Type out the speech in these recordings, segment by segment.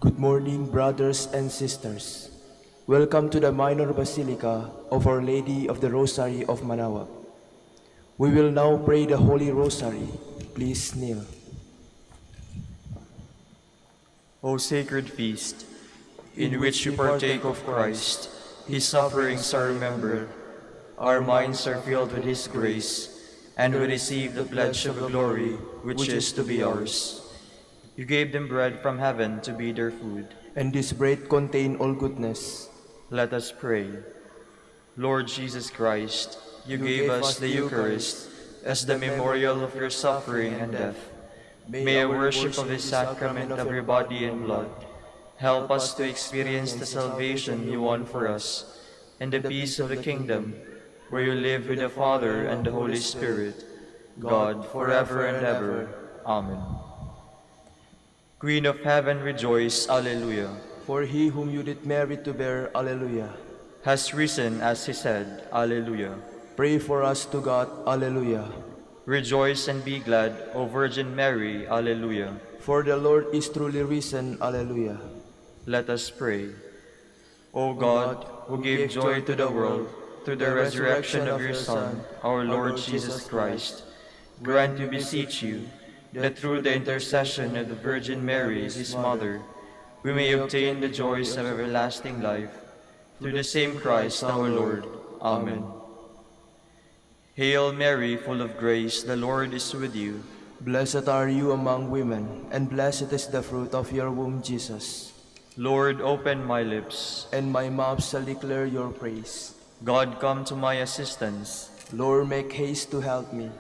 Good morning, brothers and sisters. Welcome to the Minor Basilica of Our Lady of the Rosary of Manaoag. We will now pray the Holy Rosary. Please kneel. O sacred feast, in which we partake of Christ, His sufferings are remembered, our minds are filled with His grace, and we receive the pledge of glory which is to be ours. You gave them bread from heaven to be their food. And this bread contain all goodness. Let us pray. Lord Jesus Christ, you gave us the Eucharist as the memorial of your suffering and death. May our worship of this sacrament of your body and blood help us to experience the salvation you won for us and the peace of the kingdom, where you live with the Father and the Holy Spirit, God, forever and ever. Amen. Queen of heaven, rejoice, Alleluia. For he whom you did merit to bear, Alleluia, has risen as he said, Alleluia. Pray for us to God, Alleluia. Rejoice and be glad, O Virgin Mary, Alleluia. For the Lord is truly risen, Alleluia. Let us pray. O God, who gave joy to the world through the resurrection of your Son, our Lord Jesus Christ, grant, we beseech you, that through the intercession of the Virgin Mary, his mother, we may obtain the joys of everlasting life. Through the same Christ our Lord. Amen. Hail Mary, full of grace, the Lord is with you. Blessed are you among women, and blessed is the fruit of your womb, Jesus. Lord, open my lips, and my mouth shall declare your praise. God, come to my assistance. Lord, make haste to help me.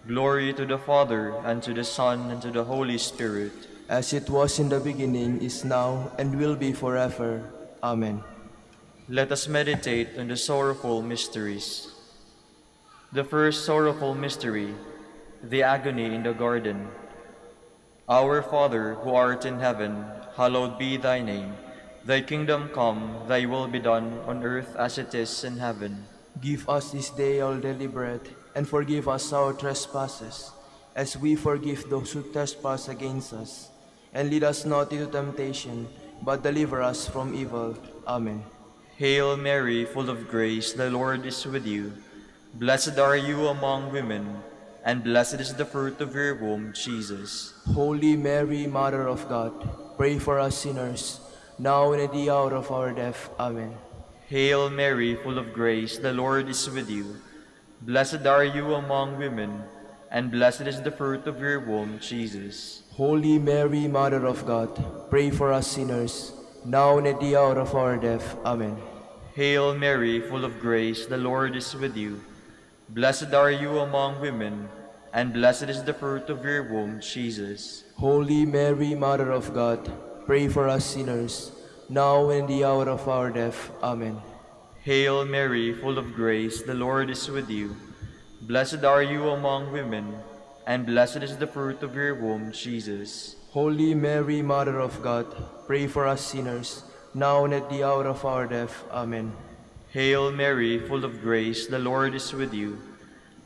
Glory to the Father, and to the Son, and to the Holy Spirit. As it was in the beginning, is now, and will be forever. Amen. Let us meditate on the sorrowful mysteries. The first sorrowful mystery, the agony in the garden. Our Father, who art in heaven, hallowed be thy name. Thy kingdom come, thy will be done on earth as it is in heaven. Give us this day our daily bread, and forgive us our trespasses, as we forgive those who trespass against us. And lead us not into temptation, but deliver us from evil. Amen. Hail Mary, full of grace, the Lord is with you. Blessed are you among women, and blessed is the fruit of your womb, Jesus. Holy Mary, Mother of God, pray for us sinners, now and at the hour of our death. Amen. Hail Mary, full of grace, the Lord is with you. Blessed are you among women, and blessed is the fruit of your womb, Jesus. Holy Mary, Mother of God, pray for us sinners, now and at the hour of our death. Amen. Hail Mary, full of grace, the Lord is with you. Blessed are you among women, and blessed is the fruit of your womb, Jesus. Holy Mary, Mother of God, pray for us sinners, now and at the hour of our death. Amen. Hail Mary, full of grace, the Lord is with you. Blessed are you among women, and blessed is the fruit of your womb, Jesus. Holy Mary, Mother of God, pray for us sinners, now and at the hour of our death. Amen. Hail Mary, full of grace, the Lord is with you.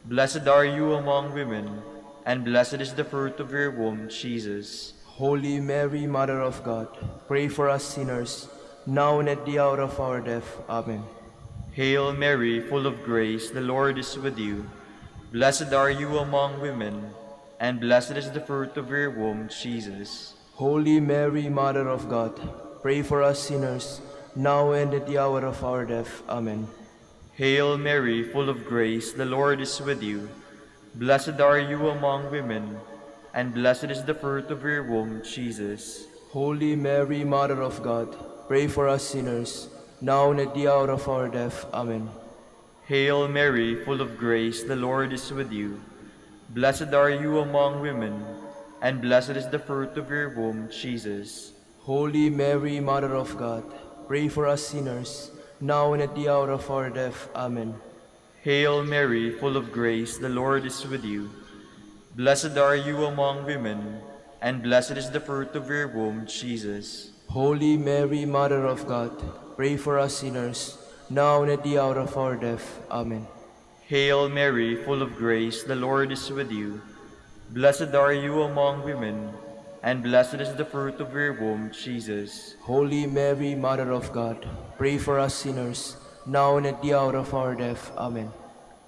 Blessed are you among women, and blessed is the fruit of your womb, Jesus. Holy Mary, Mother of God, pray for us sinners, now and at the hour of our death. Amen. Hail Mary, full of grace, the Lord is with you. Blessed are you among women, and blessed is the fruit of your womb, Jesus. Holy Mary, Mother of God, pray for us sinners, now and at the hour of our death. Amen. Hail Mary, full of grace, the Lord is with you. Blessed are you among women, and blessed is the fruit of your womb, Jesus. Holy Mary, Mother of God, pray for us sinners, now and at the hour of our death. Amen. Hail Mary, full of grace, the Lord is with you. Blessed are you among women, and blessed is the fruit of your womb, Jesus. Holy Mary, Mother of God, pray for us sinners, now and at the hour of our death. Amen. Hail Mary, full of grace, the Lord is with you. Blessed are you among women, and blessed is the fruit of your womb, Jesus. Holy Mary, Mother of God, pray for us sinners, now and at the hour of our death. Amen. Hail Mary, full of grace, the Lord is with you. Blessed are you among women, and blessed is the fruit of your womb, Jesus. Holy Mary, Mother of God, pray for us sinners, now and at the hour of our death. Amen.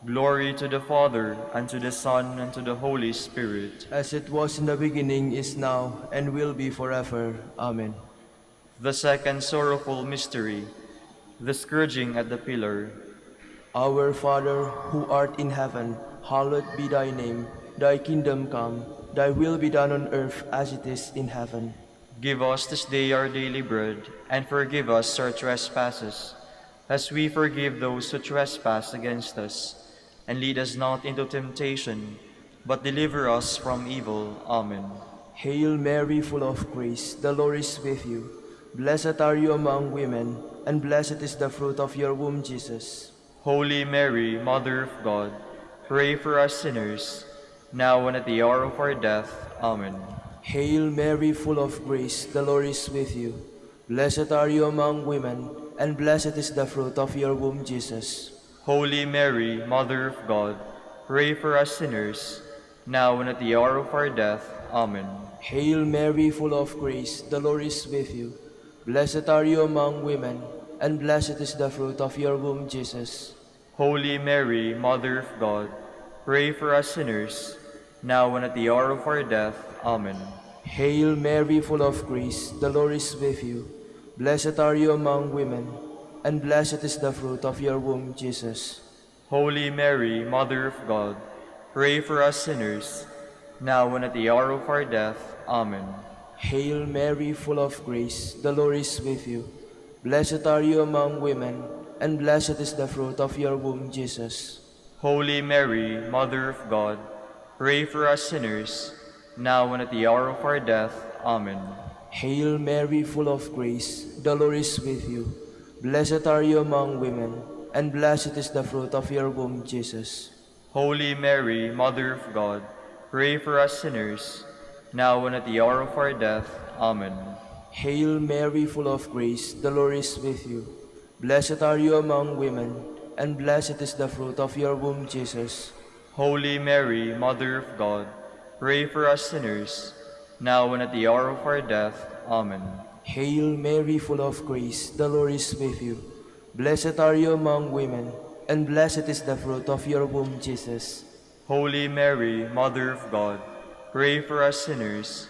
Glory to the Father, and to the Son, and to the Holy Spirit. As it was in the beginning, is now, and will be forever. Amen. The second sorrowful mystery, the scourging at the pillar. Our Father, who art in heaven, hallowed be thy name. Thy kingdom come, thy will be done on earth as it is in heaven. Give us this day our daily bread, and forgive us our trespasses, as we forgive those who trespass against us. And lead us not into temptation, but deliver us from evil. Amen. Hail Mary, full of grace, the Lord is with you. Blessed are you among women, and blessed is the fruit of your womb, Jesus. Holy Mary, Mother of God, pray for us sinners, now and at the hour of our death. Amen. Hail Mary, full of grace, the Lord is with you. Blessed are you among women, and blessed is the fruit of your womb, Jesus. Holy Mary, Mother of God, pray for us sinners, now and at the hour of our death. Amen. Hail Mary, full of grace, the Lord is with you. Blessed are you among women, and blessed is the fruit of your womb, Jesus. Holy Mary, Mother of God, pray for us sinners, now and at the hour of our death. Amen. Hail Mary, full of grace, the Lord is with you. Blessed are you among women, and blessed is the fruit of your womb, Jesus. Holy Mary, Mother of God, pray for us sinners, now and at the hour of our death. Amen. Hail Mary, full of grace, the Lord is with you. Blessed are you among women, and blessed is the fruit of your womb, Jesus. Holy Mary, Mother of God, pray for us sinners, now and at the hour of our death. Amen. Hail Mary, full of grace, the Lord is with you. Blessed are you among women, and blessed is the fruit of your womb, Jesus. Holy Mary, Mother of God, pray for us sinners, now and at the hour of our death. Amen. Hail Mary, full of grace, the Lord is with you. Blessed are you among women, and blessed is the fruit of your womb, Jesus. Holy Mary, Mother of God, pray for us sinners, now and at the hour of our death. Amen. Hail Mary, full of grace, the Lord is with you. Blessed are you among women, and blessed is the fruit of your womb, Jesus. Holy Mary, Mother of God, pray for us sinners,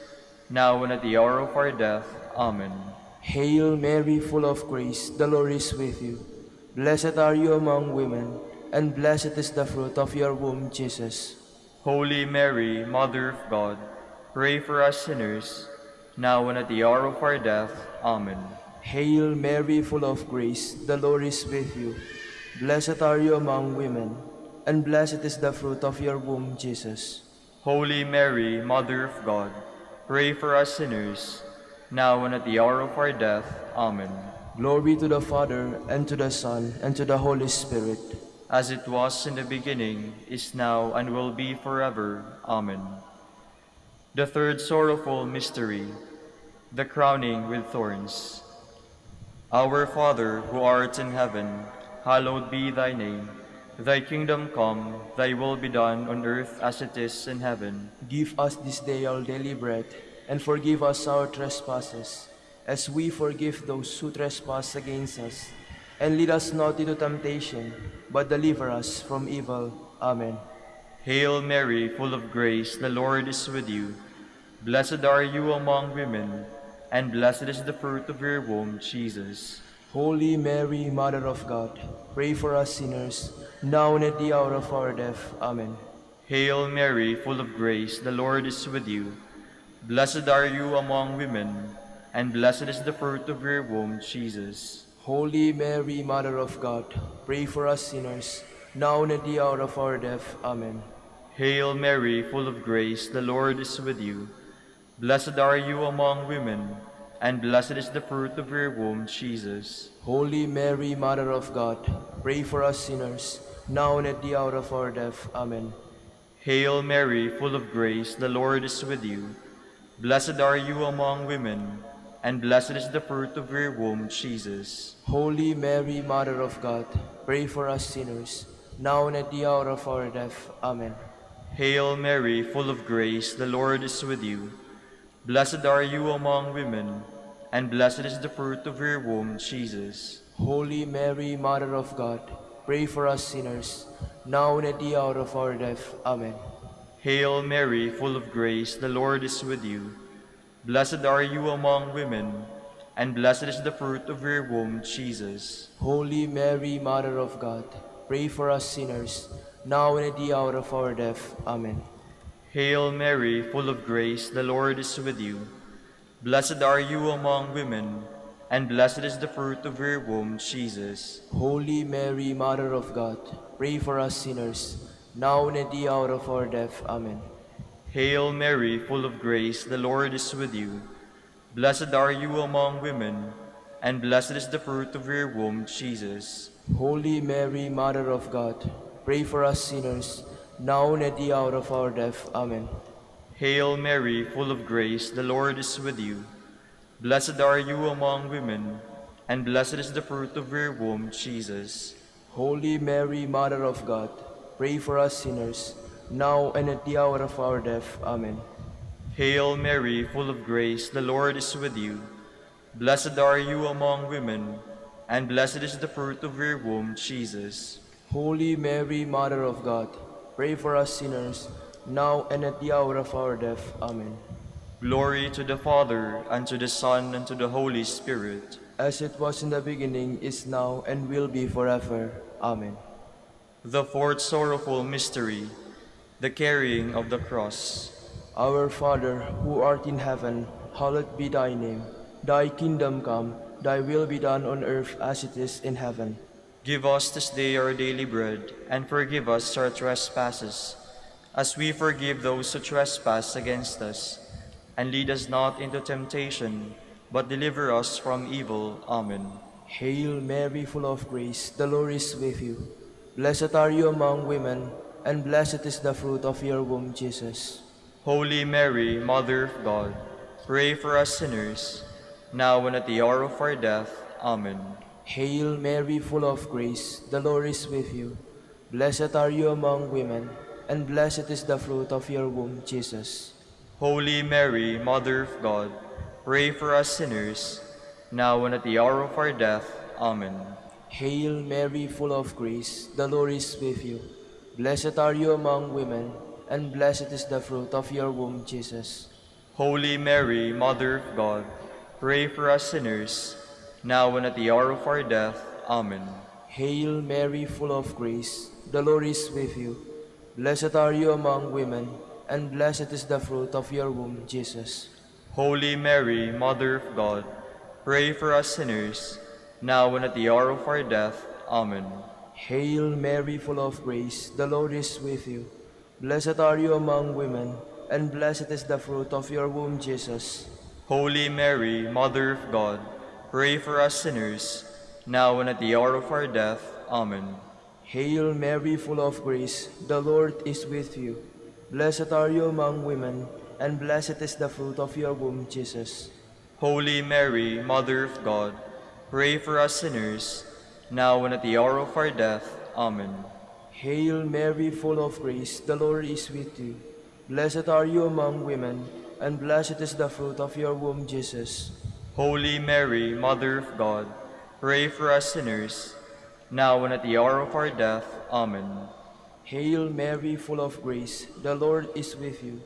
now and at the hour of our death. Amen. Hail Mary, full of grace, the Lord is with you. Blessed are you among women, and blessed is the fruit of your womb, Jesus. Holy Mary, Mother of God, pray for us sinners, now and at the hour of our death. Amen. Hail Mary, full of grace, the Lord is with you. Blessed are you among women, and blessed is the fruit of your womb, Jesus. Holy Mary, Mother of God, pray for us sinners, now and at the hour of our death. Amen. Glory to the Father, and to the Son, and to the Holy Spirit. As it was in the beginning, is now, and will be forever. Amen. The third sorrowful mystery, the crowning with thorns. Our Father, who art in heaven, hallowed be thy name. Thy kingdom come, thy will be done on earth as it is in heaven. Give us this day our daily bread, and forgive us our trespasses, as we forgive those who trespass against us. And lead us not into temptation, but deliver us from evil. Amen. Hail Mary, full of grace, the Lord is with you. Blessed are you among women, and blessed is the fruit of your womb, Jesus. Holy Mary, Mother of God, pray for us sinners, now and at the hour of our death. Amen. Hail Mary, full of grace, the Lord is with you. Blessed are you among women, and blessed is the fruit of your womb, Jesus. Holy Mary, Mother of God, pray for us sinners, now and at the hour of our death. Amen. Hail Mary, full of grace, the Lord is with you. Blessed are you among women, and blessed is the fruit of your womb, Jesus. Holy Mary, Mother of God, pray for us sinners, now and at the hour of our death. Amen. Hail Mary, full of grace, the Lord is with you. Blessed are you among women, and blessed is the fruit of your womb, Jesus. Holy Mary, Mother of God, pray for us sinners, now and at the hour of our death. Amen. Hail Mary, full of grace, the Lord is with you. Blessed are you among women, and blessed is the fruit of your womb, Jesus. Holy Mary, Mother of God, pray for us sinners, now and at the hour of our death. Amen. Hail Mary, full of grace, the Lord is with you. Blessed are you among women, and blessed is the fruit of your womb, Jesus. Holy Mary, Mother of God, pray for us sinners, now and at the hour of our death. Amen. Hail Mary, full of grace, the Lord is with you. Blessed are you among women, and blessed is the fruit of your womb, Jesus. Holy Mary, Mother of God, pray for us sinners, now and at the hour of our death. Amen. Hail Mary, full of grace, the Lord is with you. Blessed are you among women, and blessed is the fruit of your womb, Jesus. Holy Mary, Mother of God, pray for us sinners, now and at the hour of our death. Amen. Hail Mary, full of grace, the Lord is with you. Blessed are you among women, and blessed is the fruit of your womb, Jesus. Holy Mary, Mother of God, pray for us sinners, now and at the hour of our death. Amen. Hail Mary, full of grace, the Lord is with you. Blessed are you among women, and blessed is the fruit of your womb, Jesus. Holy Mary, Mother of God, pray for us sinners, now and at the hour of our death. Amen. Glory to the Father, and to the Son, and to the Holy Spirit. As it was in the beginning, is now, and will be forever. Amen. The fourth sorrowful mystery, the carrying of the cross. Our Father, who art in heaven, hallowed be thy name. Thy kingdom come, thy will be done on earth as it is in heaven. Give us this day our daily bread, and forgive us our trespasses, as we forgive those who trespass against us. And lead us not into temptation, but deliver us from evil. Amen. Hail Mary, full of grace, the Lord is with you. Blessed are you among women, and blessed is the fruit of your womb, Jesus. Holy Mary, Mother of God, pray for us sinners, now and at the hour of our death. Amen. Hail Mary, full of grace, the Lord is with you. Blessed are you among women, and blessed is the fruit of your womb, Jesus. Holy Mary, Mother of God, pray for us sinners, now and at the hour of our death. Amen. Hail Mary, full of grace, the Lord is with you. Blessed are you among women, and blessed is the fruit of your womb, Jesus. Holy Mary, Mother of God, pray for us sinners, now and at the hour of our death. Amen. Hail Mary, full of grace, the Lord is with you. Blessed are you among women, and blessed is the fruit of your womb, Jesus. Holy Mary, Mother of God, pray for us sinners, now and at the hour of our death. Amen. Hail Mary, full of grace, the Lord is with you. Blessed are you among women, and blessed is the fruit of your womb, Jesus. Holy Mary, Mother of God, pray for us sinners, now and at the hour of our death. Amen. Hail Mary, full of grace, the Lord is with you. Blessed are you among women, and blessed is the fruit of your womb, Jesus. Holy Mary, Mother of God, pray for us sinners, now and at the hour of our death. Amen. Hail Mary, full of grace, the Lord is with you. Blessed are you among women, and blessed is the fruit of your womb, Jesus. Holy Mary, Mother of God, pray for us sinners, now and at the hour of our death. Amen. Hail Mary, full of grace, the Lord is with you.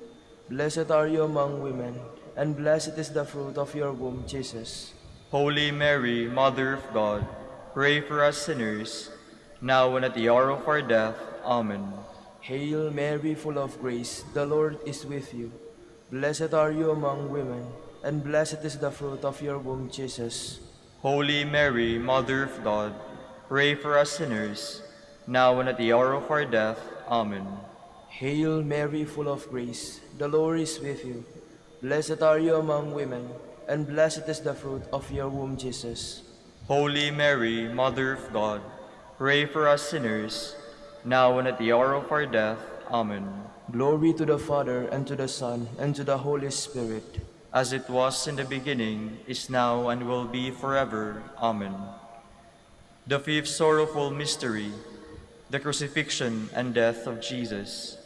Blessed are you among women, and blessed is the fruit of your womb, Jesus. Holy Mary, Mother of God, pray for us sinners, now and at the hour of our death. Amen. Hail Mary, full of grace, the Lord is with you. Blessed are you among women, and blessed is the fruit of your womb, Jesus. Holy Mary, Mother of God, pray for us sinners, now and at the hour of our death. Amen. Hail Mary, full of grace, the Lord is with you. Blessed are you among women, and blessed is the fruit of your womb, Jesus. Holy Mary, Mother of God, pray for us sinners, now and at the hour of our death. Amen. Glory to the Father, and to the Son, and to the Holy Spirit. As it was in the beginning, is now, and will be forever. Amen. The fifth sorrowful mystery, the crucifixion and death of Jesus.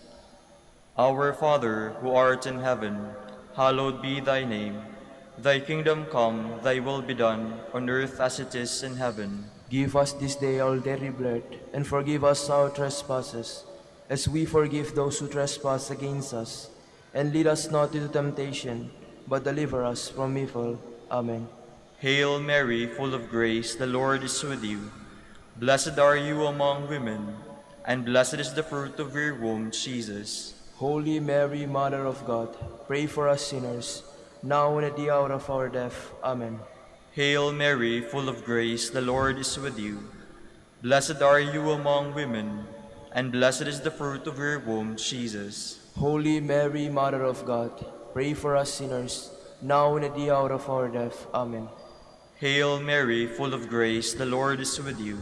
Our Father, who art in heaven, hallowed be thy name. Thy kingdom come, thy will be done, on earth as it is in heaven. Give us this day our daily bread, and forgive us our trespasses, as we forgive those who trespass against us. And lead us not into temptation, but deliver us from evil. Amen. Hail Mary, full of grace, the Lord is with you. Blessed are you among women, and blessed is the fruit of your womb, Jesus. Holy Mary, Mother of God, pray for us sinners, now and at the hour of our death. Amen. Hail Mary, full of grace, the Lord is with you. Blessed are you among women, and blessed is the fruit of your womb, Jesus. Holy Mary, Mother of God, pray for us sinners, now and at the hour of our death. Amen. Hail Mary, full of grace, the Lord is with you.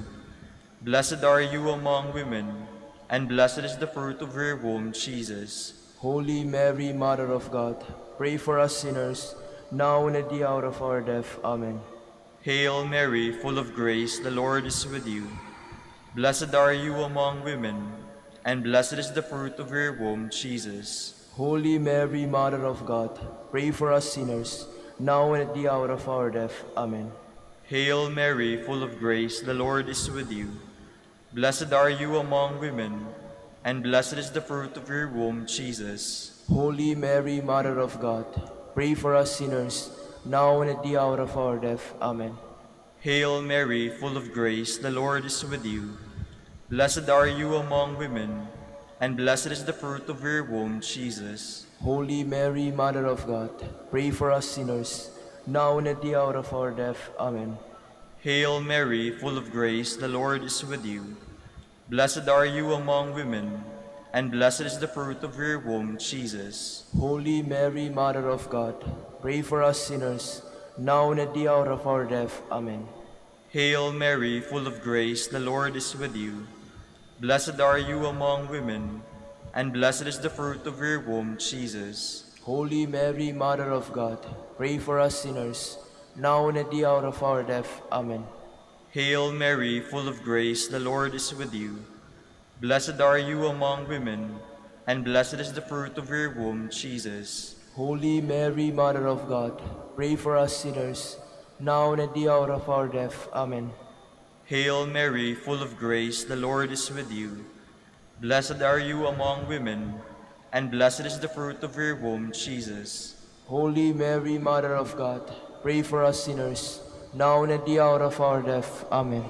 Blessed are you among women, and blessed is the fruit of your womb, Jesus. Holy Mary, Mother of God, pray for us sinners, now and at the hour of our death. Amen. Hail Mary, full of grace, the Lord is with you. Blessed are you among women, and blessed is the fruit of your womb, Jesus. Holy Mary, Mother of God, pray for us sinners, now and at the hour of our death. Amen. Hail Mary, full of grace, the Lord is with you. Blessed are you among women, and blessed is the fruit of your womb, Jesus. Holy Mary, Mother of God, pray for us sinners, now and at the hour of our death. Amen. Hail Mary, full of grace, the Lord is with you. Blessed are you among women, and blessed is the fruit of your womb, Jesus. Holy Mary, Mother of God, pray for us sinners, now and at the hour of our death. Amen. Hail Mary, full of grace, the Lord is with you. Blessed are you among women, and blessed is the fruit of your womb, Jesus. Holy Mary, Mother of God, pray for us sinners, now and at the hour of our death. Amen. Hail Mary, full of grace, the Lord is with you. Blessed are you among women, and blessed is the fruit of your womb, Jesus. Holy Mary, Mother of God, pray for us sinners, now and at the hour of our death. Amen. Hail Mary, full of grace, the Lord is with you. Blessed are you among women, and blessed is the fruit of your womb, Jesus. Holy Mary, Mother of God, pray for us sinners, now and at the hour of our death. Amen. Hail Mary, full of grace, the Lord is with you. Blessed are you among women, and blessed is the fruit of your womb, Jesus. Holy Mary, Mother of God, pray for us sinners, now and at the hour of our death. Amen.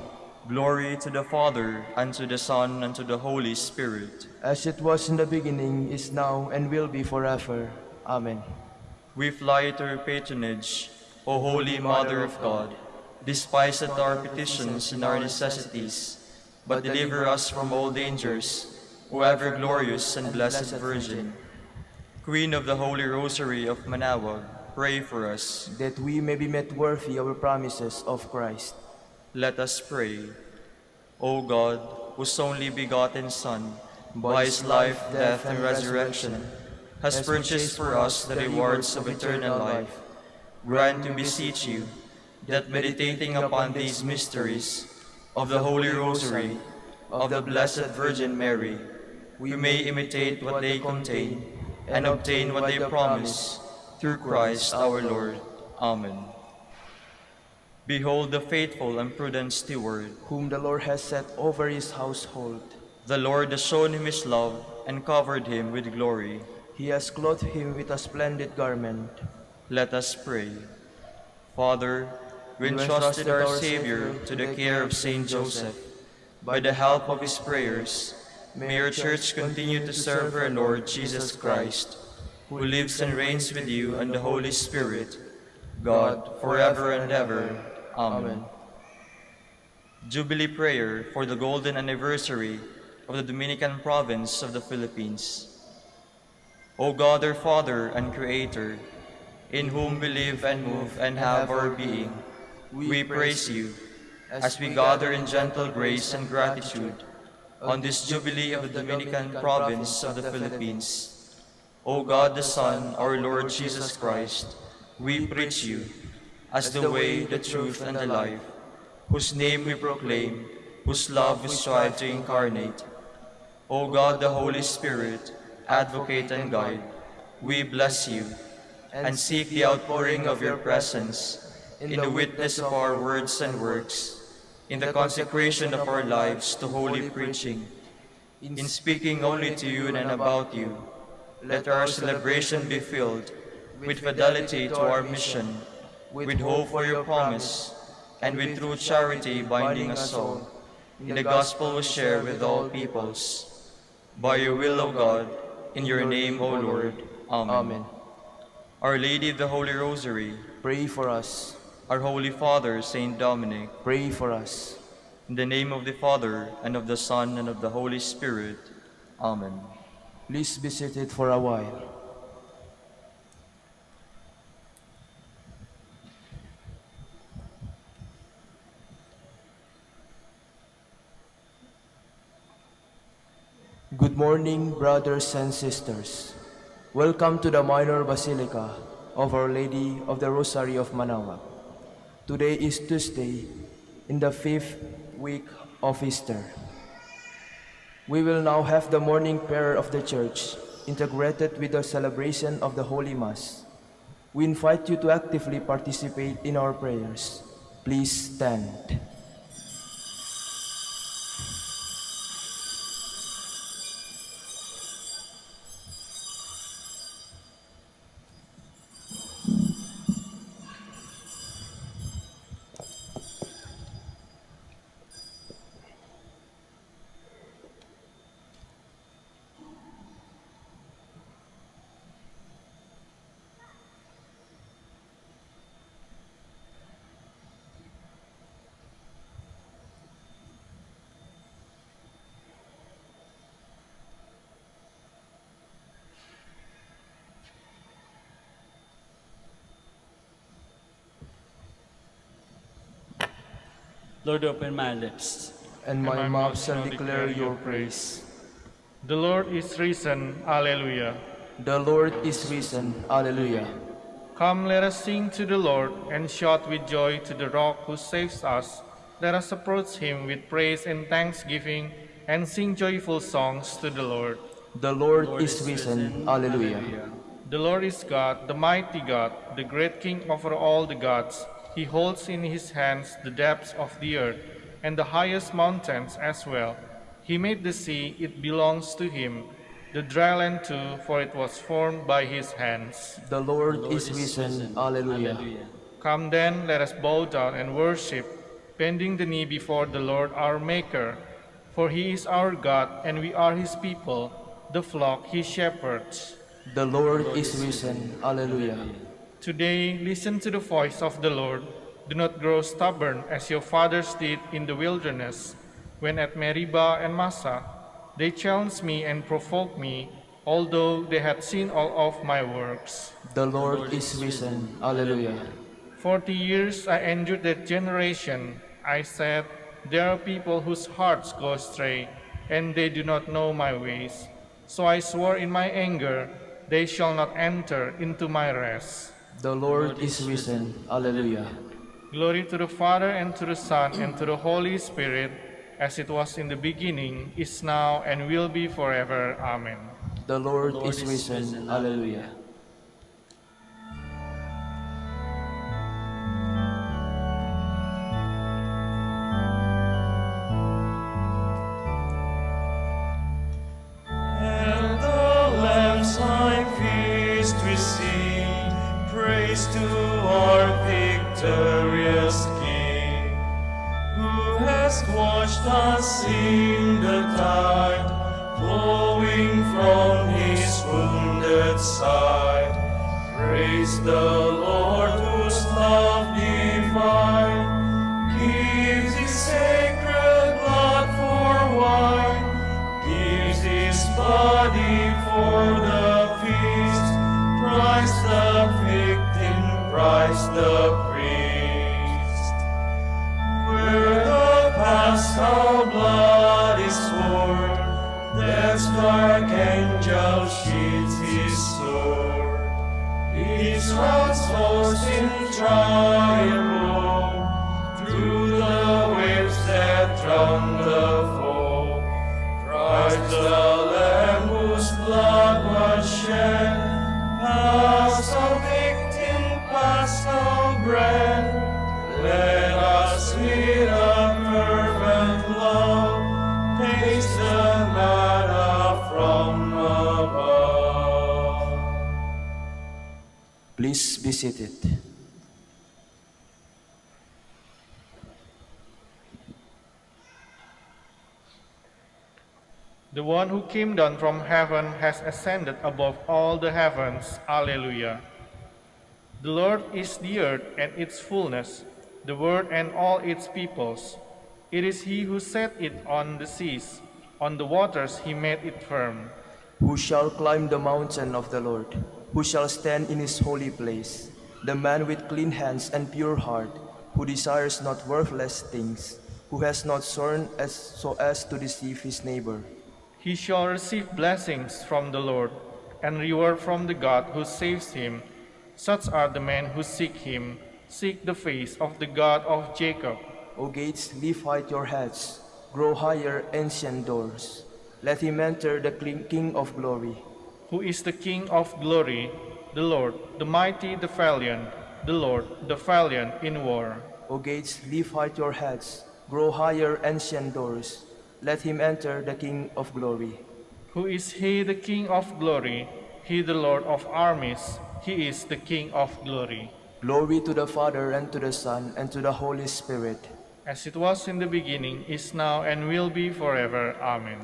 Glory to the Father, and to the Son, and to the Holy Spirit. As it was in the beginning, is now, and will be forever. Amen. We fly to your patronage, O Holy Mother of God. Despise not our petitions and our necessities, but deliver us from all dangers, O ever glorious and blessed Virgin. Queen of the Holy Rosary of Manaoag, pray for us, that we may be made worthy of the promises of Christ. Let us pray. O God, whose only begotten Son, by his life, death, and resurrection, has purchased for us the rewards of eternal life, grant, we beseech you, that meditating upon these mysteries of the Holy Rosary of the Blessed Virgin Mary, we may imitate what they contain and obtain what they promise, through Christ our Lord. Amen. Behold the faithful and prudent steward, whom the Lord has set over his household. The Lord has shown him his love and covered him with glory. He has clothed him with a splendid garment. Let us pray. Father, we entrusted our Savior to the care of Saint Joseph. By the help of his prayers, may your Church continue to serve our Lord Jesus Christ, who lives and reigns with you and the Holy Spirit, God, forever and ever. Amen. Jubilee Prayer for the Golden Anniversary of the Dominican Province of the Philippines. O God, our Father and Creator, in whom we live and move and have our being, we praise you as we gather in gentle grace and gratitude on this Jubilee of the Dominican Province of the Philippines. O God the Son, our Lord Jesus Christ, we preach you as the way, the truth, and the life, whose name we proclaim, whose love we strive to incarnate. O God, the Holy Spirit, advocate and guide, we bless you, and seek the outpouring of your presence in the witness of our words and works, in the consecration of our lives to holy preaching, in speaking only to you and about you. Let our celebration be filled with fidelity to our mission, with hope for your promise, and with true charity binding us all in the gospel we share with all peoples. By your will, O God, in your name, O Lord. Amen. Amen. Our Lady of the Holy Rosary, Pray for us. our Holy Father, Saint Dominic, Pray for us. in the name of the Father, and of the Son, and of the Holy Spirit. Amen. Please be seated for a while. Good morning, brothers and sisters. Welcome to the Minor Basilica of Our Lady of the Rosary of Manaoag. Today is Tuesday in the 5th week of Easter. We will now have the morning prayer of the Church, integrated with the celebration of the Holy Mass. We invite you to actively participate in our prayers. Please stand. Lord, open my lips, And my mouth shall declare your praise. The Lord is risen, Alleluia. The Lord is risen. Alleluia. Come, let us sing to the Lord, and shout with joy to the Rock who saves us. Let us approach him with praise and thanksgiving, and sing joyful songs to the Lord. The Lord is risen. Alleluia. The Lord is God, the mighty God, the great King over all the gods. He holds in his hands the depths of the earth, and the highest mountains as well. He made the sea, it belongs to him, the dry land too, for it was formed by his hands. The Lord is risen. Alleluia. Come then, let us bow down and worship, bending the knee before the Lord our Maker. For he is our God, and we are his people, the flock he shepherds. The Lord is risen. Alleluia. Today, listen to the voice of the Lord. Do not grow stubborn as your fathers did in the wilderness, when at Meribah and Massah they challenged me and provoked me, although they had seen all of my works. The Lord is risen. Alleluia. 40 years I endured that generation. I said, there are people whose hearts go astray, and they do not know my ways. So I swore in my anger, they shall not enter into my rest. The Lord is risen. Alleluia. Glory to the Father, and to the Son, and to the Holy Spirit, as it was in the beginning, is now, and will be forever. Amen. The Lord is risen. Alleluia. And the Lamb's high feast we sing, praise to our victorious King, who has washed us in the tide, flowing from his wounded side. Praise the Lord, whose love divine gives his sacred blood for wine, gives his body for the feast. Christ the victim, Christ the priest. Where the paschal blood is poured, death's dark angel sheathes his sword. He surrounds hosts in triumph roll, through the waves that drown the foe. Christ the Lamb whose blood was shed, has salvation. Please be seated. The one who came down from heaven has ascended above all the heavens. Alleluia. The Lord is the earth and its fullness, the world and all its peoples. It is he who set it on the seas, on the waters he made it firm. Who shall climb the mountain of the Lord? Who shall stand in his holy place? The man with clean hands and pure heart, who desires not worthless things, who has not sworn so as to deceive his neighbor. He shall receive blessings from the Lord, and reward from the God who saves him. Such are the men who seek him, seek the face of the God of Jacob. O gates, lift high your heads, grow higher, ancient doors. Let him enter, the King of glory. Who is the King of glory? The Lord, the mighty, the valiant, the Lord, the valiant in war. O gates, lift high your heads, grow higher, ancient doors. Let him enter, the King of glory. Who is he, the King of glory? He, the Lord of armies. He is the King of glory. Glory to the Father, and to the Son, and to the Holy Spirit. As it was in the beginning, is now, and will be forever. Amen.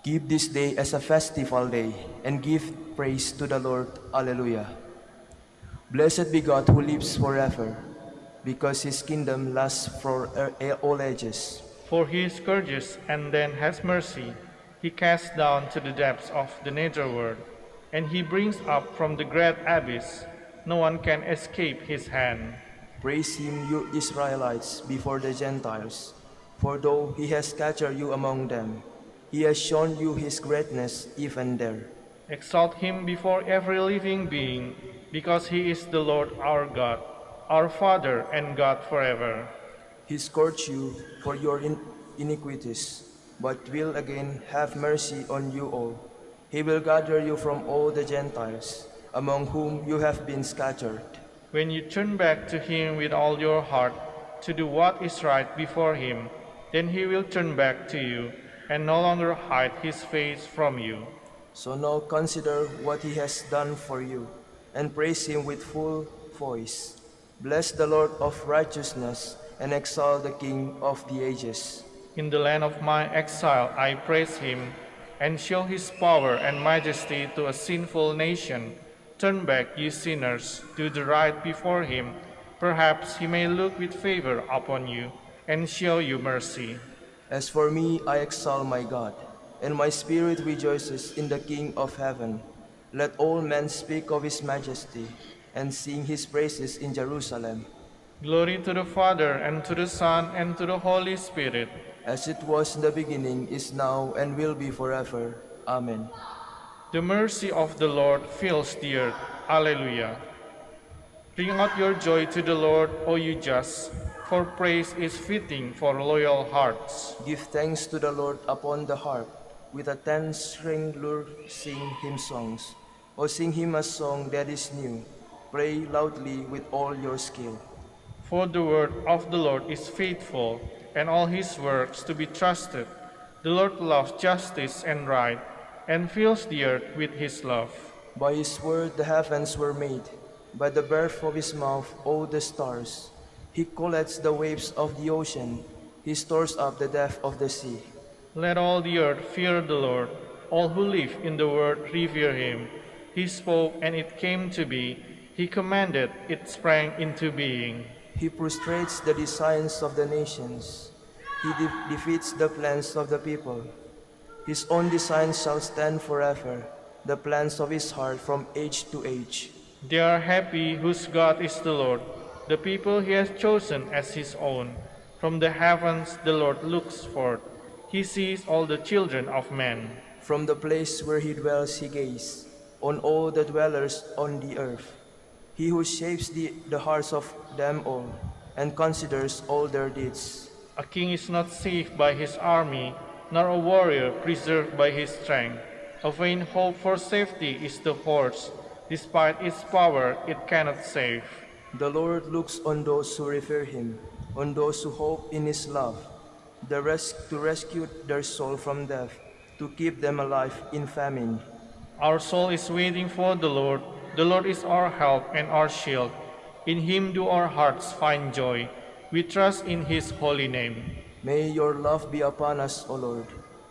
Keep this day as a festival day, and give praise to the Lord. Alleluia. Blessed be God who lives forever, because his kingdom lasts for all ages. For he scourges and then has mercy. He casts down to the depths of the netherworld, and he brings up from the great abyss. No one can escape his hand. Praise him, you Israelites, before the Gentiles. For though he has scattered you among them, he has shown you his greatness even there. Exalt him before every living being, because he is the Lord our God, our Father and God forever. He scourged you for your iniquities, but will again have mercy on you all. He will gather you from all the Gentiles, among whom you have been scattered. When you turn back to him with all your heart, to do what is right before him, then he will turn back to you, and no longer hide his face from you. So now consider what he has done for you, and praise him with full voice. Bless the Lord of righteousness, and exalt the King of the ages. In the land of my exile I praise him, and show his power and majesty to a sinful nation. Turn back, you sinners, do the right before him. Perhaps he may look with favor upon you, and show you mercy. As for me, I exalt my God, and my spirit rejoices in the King of heaven. Let all men speak of his majesty, and sing his praises in Jerusalem. Glory to the Father, and to the Son, and to the Holy Spirit. As it was in the beginning, is now, and will be forever. Amen. The mercy of the Lord fills the earth. Alleluia. Bring out your joy to the Lord, O you just, for praise is fitting for loyal hearts. Give thanks to the Lord upon the harp. With a 10-string lyre sing him songs. O sing him a song that is new. Pray loudly with all your skill. For the word of the Lord is faithful, and all his works to be trusted. The Lord loves justice and right, and fills the earth with his love. By his word the heavens were made, by the breath of his mouth all the stars. He collects the waves of the ocean, he stores up the depth of the sea. Let all the earth fear the Lord, all who live in the world revere him. He spoke, and it came to be. He commanded, it sprang into being. He prostrates the designs of the nations. He defeats the plans of the people. His own designs shall stand forever, the plans of his heart from age to age. They are happy whose God is the Lord, the people he has chosen as his own. From the heavens the Lord looks forth. He sees all the children of men. From the place where he dwells he gazes on all the dwellers on the earth. He who shapes the hearts of them all, and considers all their deeds. A king is not safe by his army, nor a warrior preserved by his strength. A vain hope for safety is the horse. Despite its power, it cannot save. The Lord looks on those who revere him, on those who hope in his love, to rescue their soul from death, to keep them alive in famine. Our soul is waiting for the Lord, The Lord is our help and our shield. In him do our hearts find joy. We trust in his holy name. May your love be upon us, O Lord,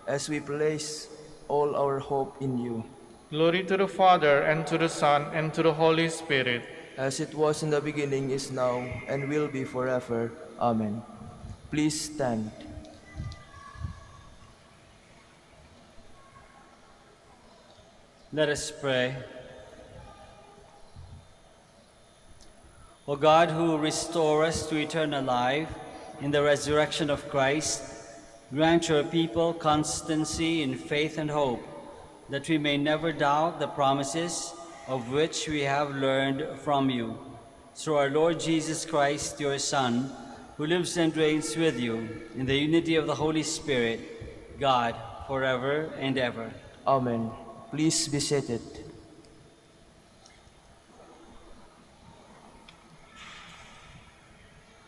as we place all our hope in you. Glory to the Father, and to the Son, and to the Holy Spirit. As it was in the beginning, is now, and will be forever. Amen. Please stand. Let us pray. O God, who restore us to eternal life in the resurrection of Christ, grant your people constancy in faith and hope, that we may never doubt the promises of which we have learned from you. Through our Lord Jesus Christ, your Son, who lives and reigns with you in the unity of the Holy Spirit, God, forever and ever. Amen. Please be seated.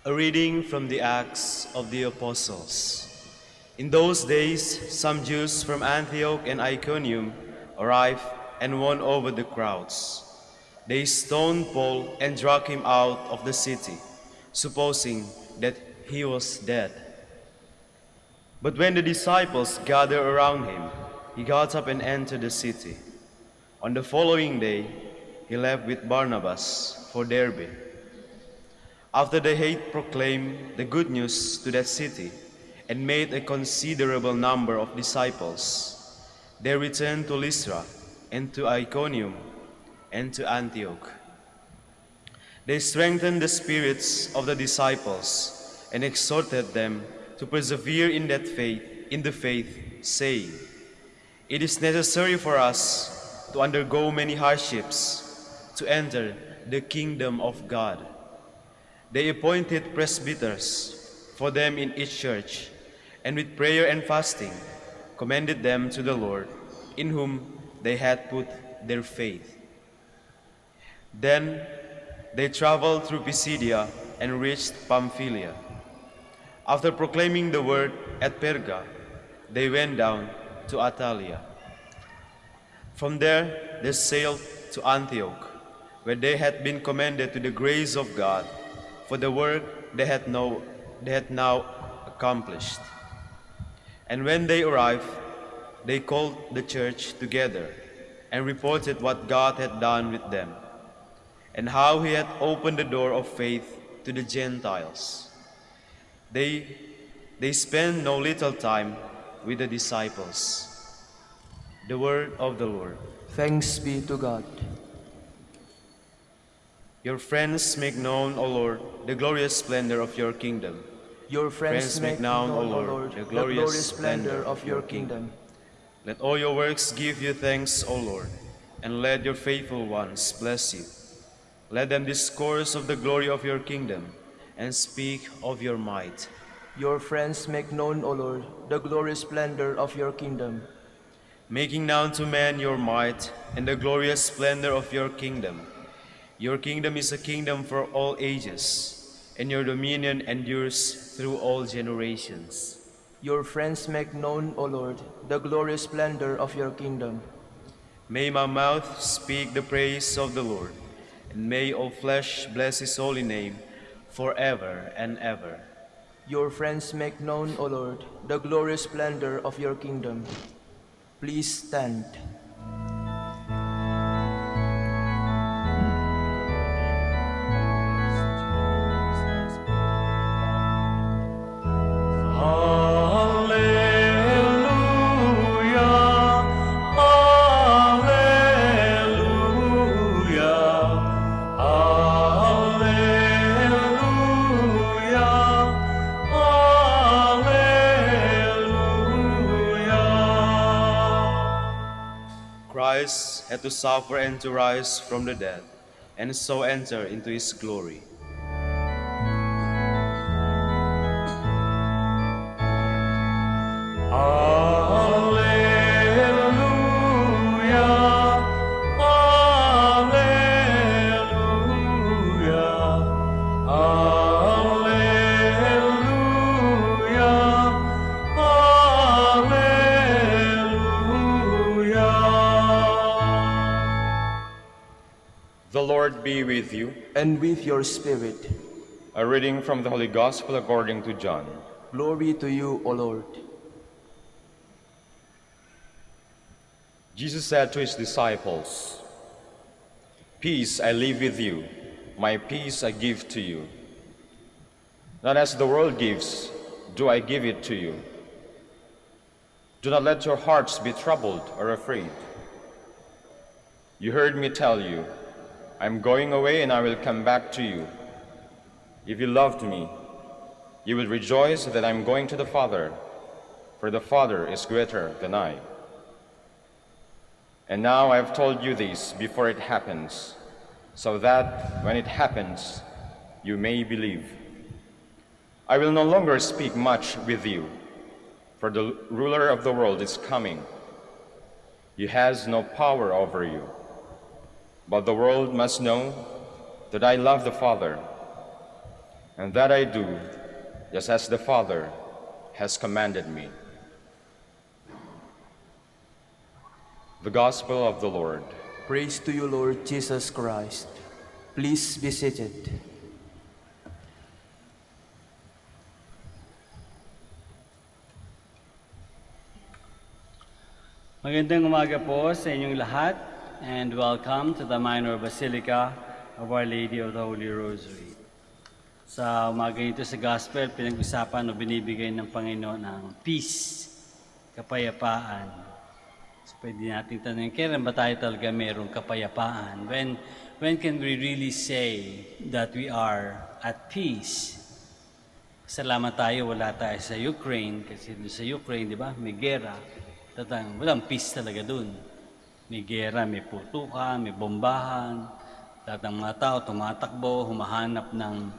A reading from the Acts of the Apostles. In those days, some Jews from Antioch and Iconium arrived and won over the crowds. They stoned Paul and dragged him out of the city, supposing that he was dead. But when the disciples gathered around him, he got up and entered the city. On the following day, he left with Barnabas for Derbe. After they had proclaimed the good news to that city and made a considerable number of disciples, they returned to Lystra and to Iconium and to Antioch. They strengthened the spirits of the disciples and exhorted them to persevere in the faith, saying, "It is necessary for us to undergo many hardships to enter the kingdom of God." They appointed presbyters for them in each church, and with prayer and fasting commended them to the Lord, in whom they had put their faith. Then they traveled through Pisidia and reached Pamphylia. After proclaiming the word at Perga, they went down to Attalia. From there they sailed to Antioch, where they had been commended to the grace of God for the work they had now accomplished. And when they arrived, they called the church together and reported what God had done with them, and how he had opened the door of faith to the Gentiles. They spent no little time with the disciples. The word of the Lord. Thanks be to God. Your friends make known, O Lord, the glorious splendor of your kingdom. Your friends make known, O Lord, the glorious splendor of your kingdom. Let all your works give you thanks, O Lord, and let your faithful ones bless you. Let them discourse of the glory of your kingdom and speak of your might. Your friends make known, O Lord, the glorious splendor of your kingdom. Making known to men your might and the glorious splendor of your kingdom. Your kingdom is a kingdom for all ages, and your dominion endures through all generations. Your friends make known, O Lord, the glorious splendor of your kingdom. May my mouth speak the praise of the Lord, and may all flesh bless his holy name forever and ever. Your friends make known, O Lord, the glorious splendor of your kingdom. Please stand. Christ had to suffer and to rise from the dead, and so enter into his glory. The Lord be with you. and with your spirit. A reading from the Holy Gospel according to John. Glory to you, O Lord. Jesus said to his disciples, "Peace I leave with you, my peace I give to you. Not as the world gives, do I give it to you. Do not let your hearts be troubled or afraid. You heard me tell you, I'm going away and I will come back to you. If you loved me, you will rejoice that I'm going to the Father, for the Father is greater than I. And now I have told you this before it happens, so that when it happens, you may believe. I will no longer speak much with you, for the ruler of the world is coming. He has no power over you. But the world must know that I love the Father, and that I do just as the Father has commanded me." The Gospel of the Lord. Praise to you, Lord Jesus Christ. Please be seated. Magandang umaga po sa inyong lahat, and welcome to the Minor Basilica of Our Lady of the Holy Rosary. Sa umaga ito sa Gospel, pinag-usapan o binibigay ng Panginoon ng peace, kapayapaan. So pwede natin tanongin, kailan ba tayo talaga mayroong kapayapaan? When can we really say that we are at peace? Salamat tayo, wala tayo sa Ukraine, kasi sa Ukraine, di ba, may gera. Walang peace talaga dun. May gera, may putukan, may bombahan. Mga tao tumatakbo, humahanap ng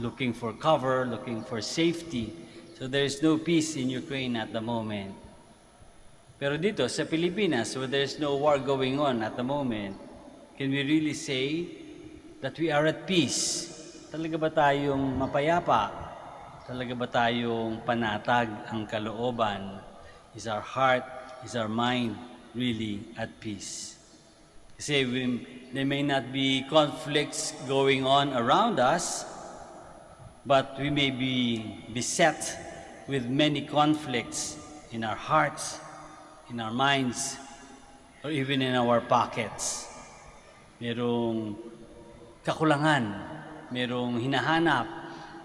looking for cover, looking for safety. So there is no peace in Ukraine at the moment. Pero dito sa Pilipinas, where there is no war going on at the moment, can we really say that we are at peace? Talaga ba tayong mapayapa? Talaga ba tayong panatag ang kalooban? Is our heart, is our mind really at peace? Kasi there may not be conflicts going on around us, but we may be beset with many conflicts in our hearts, in our minds, or even in our pockets. Merong kakulangan, merong hinahanap,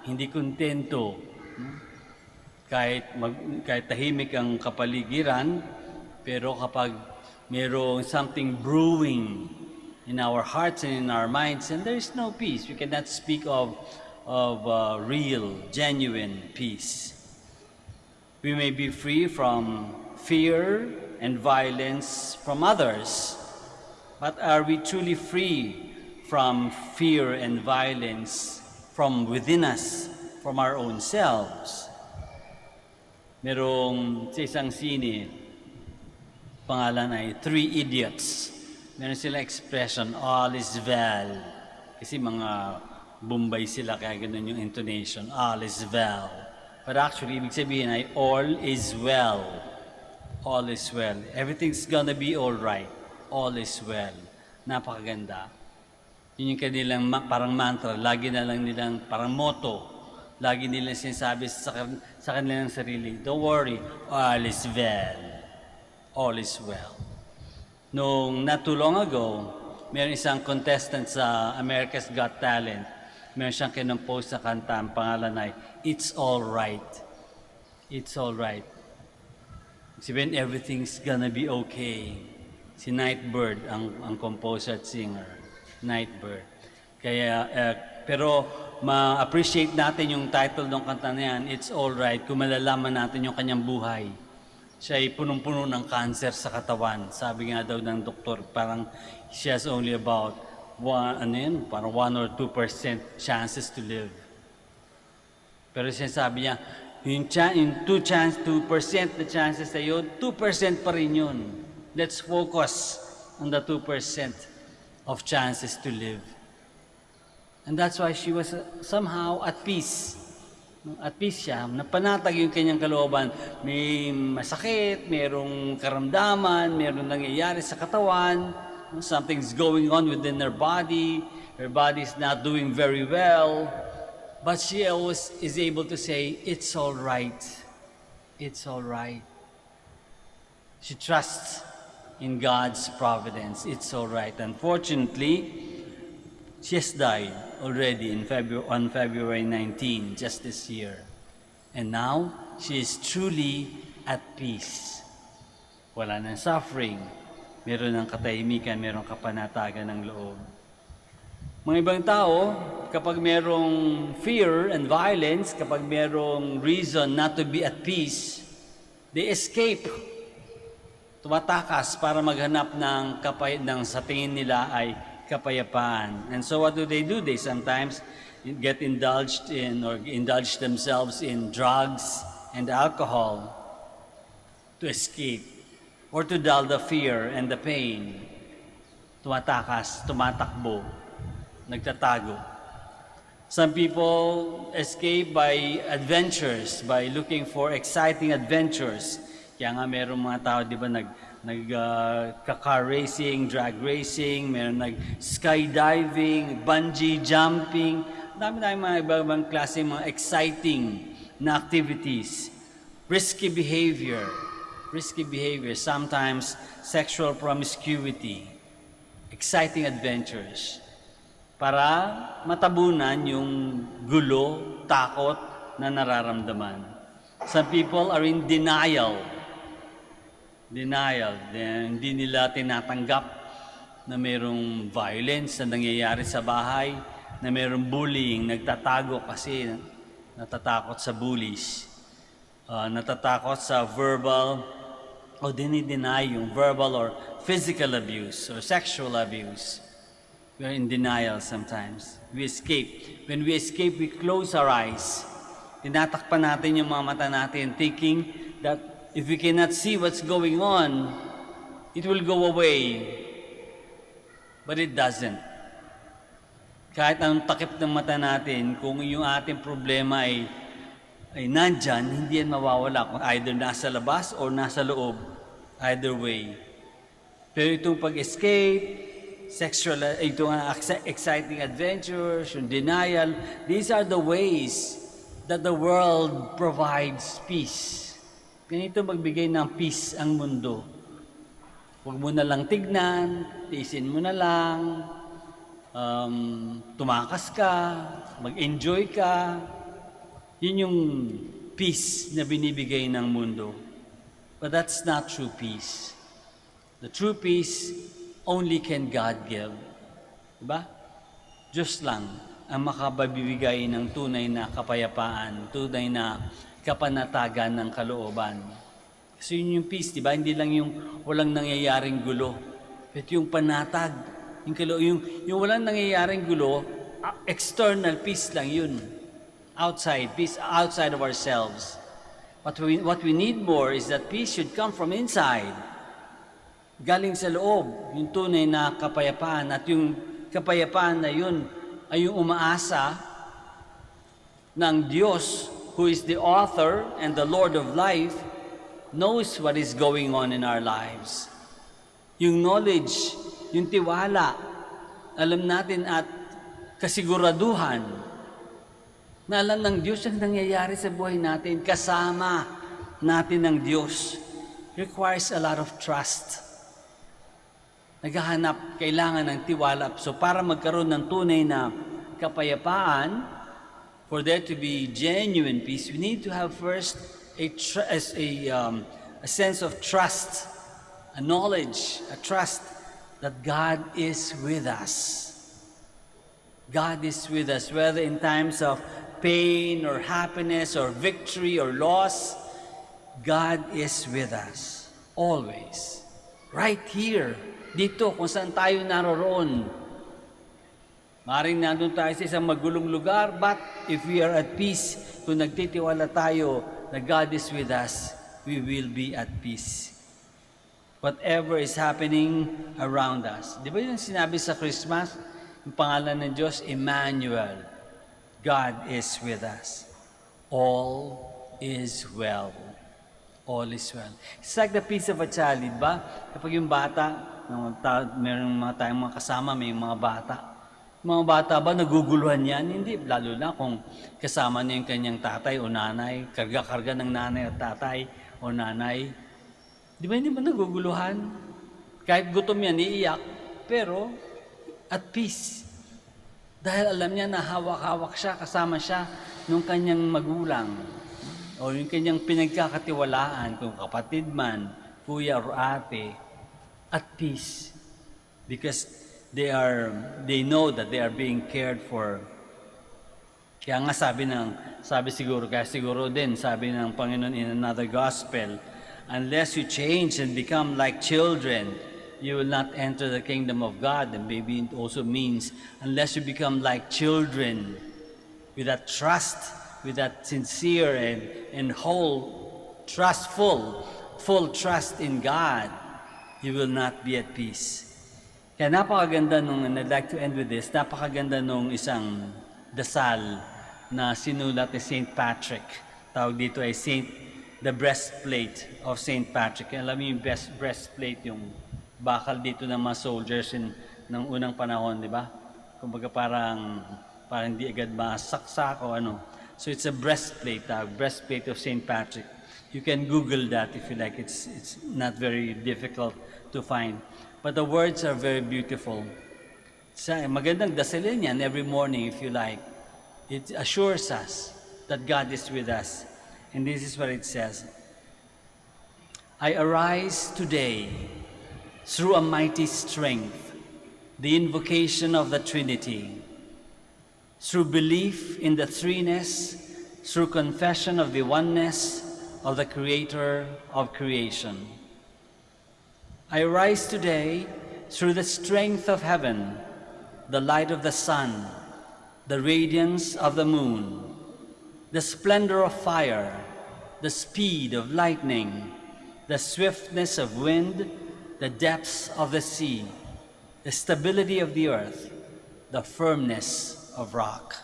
hindi kontento. Kahit tahimik ang kapaligiran, pero kapag mayroong something brewing in our hearts and in our minds, and there is no peace. We cannot speak of real, genuine peace. We may be free from fear and violence from others, but are we truly free from fear and violence from within us, from our own selves? Merong sa isang sine, pangalan ay Three Idiots. Meron sila expression, all is well. Kasi mga Bombay sila, kaya ganun yung intonation, all is well. But actually, ibig sabihin ay all is well. All is well. Everything's gonna be all right. All is well. Napakaganda. Yun yung kanilang parang mantra, lagi na lang nilang parang motto. Lagi nilang sinasabi sa kanilang sarili, don't worry, all is well. All is well. Nung not too long ago, mayroon isang contestant sa America's Got Talent. Meron siyang kinompose na kanta, ang pangalan ay, It's All Right. It's All Right. Sabihin, everything's gonna be okay. Si Nightbird, ang composer at singer. Nightbird. Kaya, pero ma-appreciate natin yung title ng kanta na yan, It's All Right, kung malalaman natin yung kanyang buhay. Siya ay punong-puno ng cancer sa katawan. Sabi nga daw ng doktor, parang she has only about 1 or 2% chances to live. Pero sinasabi niya, yung 2% na chances na yun, 2% pa rin yun. Let's focus on the 2% of chances to live. And that's why she was somehow at peace. At peace siya, napanatag yung kanyang kalooban. May masakit, mayroong karamdaman, mayroong nangyayari sa katawan, something's going on within her body's not doing very well, but she always is able to say, it's all right, it's all right. She trusts in God's providence, it's all right. Unfortunately, she has died already on February 19, just this year. And now, she is truly at peace. Wala nang suffering, meron ng katahimikan, meron kapanatagan ng loob. Mga ibang tao, kapag merong fear and violence, kapag merong reason not to be at peace, they escape. Tumatakas para maghanap ng sa tingin nila ay kapayapaan. And so what do? They sometimes get indulged in or indulge themselves in drugs and alcohol to escape or to dull the fear and the pain. Tumatakas, tumatakbo, nagtatago. Some people escape by adventures, by looking for exciting adventures. Kaya nga merong mga tao, di ba, car racing, drag racing, meron skydiving, bungee jumping, dami mga ibang klase mga exciting na activities. Risky behavior, sometimes sexual promiscuity, exciting adventures, para matabunan yung gulo, takot na nararamdaman. Some people are in denial. Hindi nila tinatanggap na mayroong violence na nangyayari sa bahay, na mayroong bullying, nagtatago kasi natatakot sa bullies, natatakot sa verbal, o dinideny yung verbal or physical abuse or sexual abuse. We are in denial sometimes. We escape. When we escape, we close our eyes. Tinatakpan natin yung mga mata natin, thinking that if we cannot see what's going on, it will go away. But it doesn't. Kahit anong takip ng mata natin, kung yung ating problema ay nandyan, hindi yan mawawala. Kung either nasa labas or nasa loob. Either way. Pero itong pag-escape, itong exciting adventures, yung denial, these are the ways that the world provides peace. Ganito magbigay ng peace ang mundo. Huwag mo na lang tignan, tiisin mo na lang, tumakas ka, mag-enjoy ka. Yun yung peace na binibigay ng mundo. But that's not true peace. The true peace only can God give. Diba? Diyos lang ang makabibigay ng tunay na kapayapaan, tunay na kapanatagan ng kalooban. Kasi yun yung peace, di ba? Hindi lang yung walang nangyayaring gulo. But yung panatag, yung walang nangyayaring gulo, external peace lang yun. Outside, peace outside of ourselves. What we need more is that peace should come from inside. Galing sa loob, yung tunay na kapayapaan. At yung kapayapaan na yun ay yung umaasa ng Diyos, who is the author and the Lord of life, knows what is going on in our lives. Yung knowledge, yung tiwala, alam natin at kasiguraduhan na alam ng Diyos ang nangyayari sa buhay natin, kasama natin ng Diyos, requires a lot of trust. Naghahanap, kailangan ng tiwala. So para magkaroon ng tunay na kapayapaan, for there to be genuine peace, we need to have first a sense of trust, a knowledge, a trust that God is with us. God is with us, whether in times of pain or happiness or victory or loss, God is with us. Always. Right here. Dito, kung saan tayo naroroon. Maring nandun tayo sa isang magulong lugar, but if we are at peace, kung nagtitiwala tayo na God is with us, we will be at peace. Whatever is happening around us. Di ba yung sinabi sa Christmas? Yung pangalan ng Diyos, Emmanuel. God is with us. All is well. All is well. It's like the peace of a child, di ba? Kapag yung bata, Meron mga tayong mga kasama, may mga bata. Mga bata ba naguguluhan yan? Hindi, lalo na kung kasama niya yung kanyang tatay o nanay, karga-karga ng nanay at tatay o nanay. Di ba hindi ba naguguluhan? Kahit gutom yan, iiyak, pero at peace. Dahil alam niya na hawak-hawak siya, kasama siya nung kanyang magulang o yung kanyang pinagkakatiwalaan, kung kapatid man, kuya o ate, at peace. Because they know that they are being cared for. Kaya nga sabi siguro din, sabi ng Panginoon in another gospel, unless you change and become like children, you will not enter the kingdom of God. And maybe it also means unless you become like children with that trust, with that sincere and whole, full trust in God, you will not be at peace. Kaya napakaganda and I'd like to end with this, napakaganda nung isang dasal na sinulat ni St. Patrick. Tawag dito ay the breastplate of St. Patrick. Alam mo yung breastplate, yung bakal dito ng mga soldiers ng unang panahon, di ba? Kumbaga parang hindi agad masaksak o ano. So it's a breastplate of St. Patrick. You can Google that if you like. It's not very difficult to find. But the words are very beautiful. Magandang dasalin yan every morning if you like. It assures us that God is with us. And this is what it says. I arise today through a mighty strength, the invocation of the Trinity, through belief in the threeness, through confession of the oneness of the Creator of creation. I rise today through the strength of heaven, the light of the sun, the radiance of the moon, the splendor of fire, the speed of lightning, the swiftness of wind, the depths of the sea, the stability of the earth, the firmness of rock.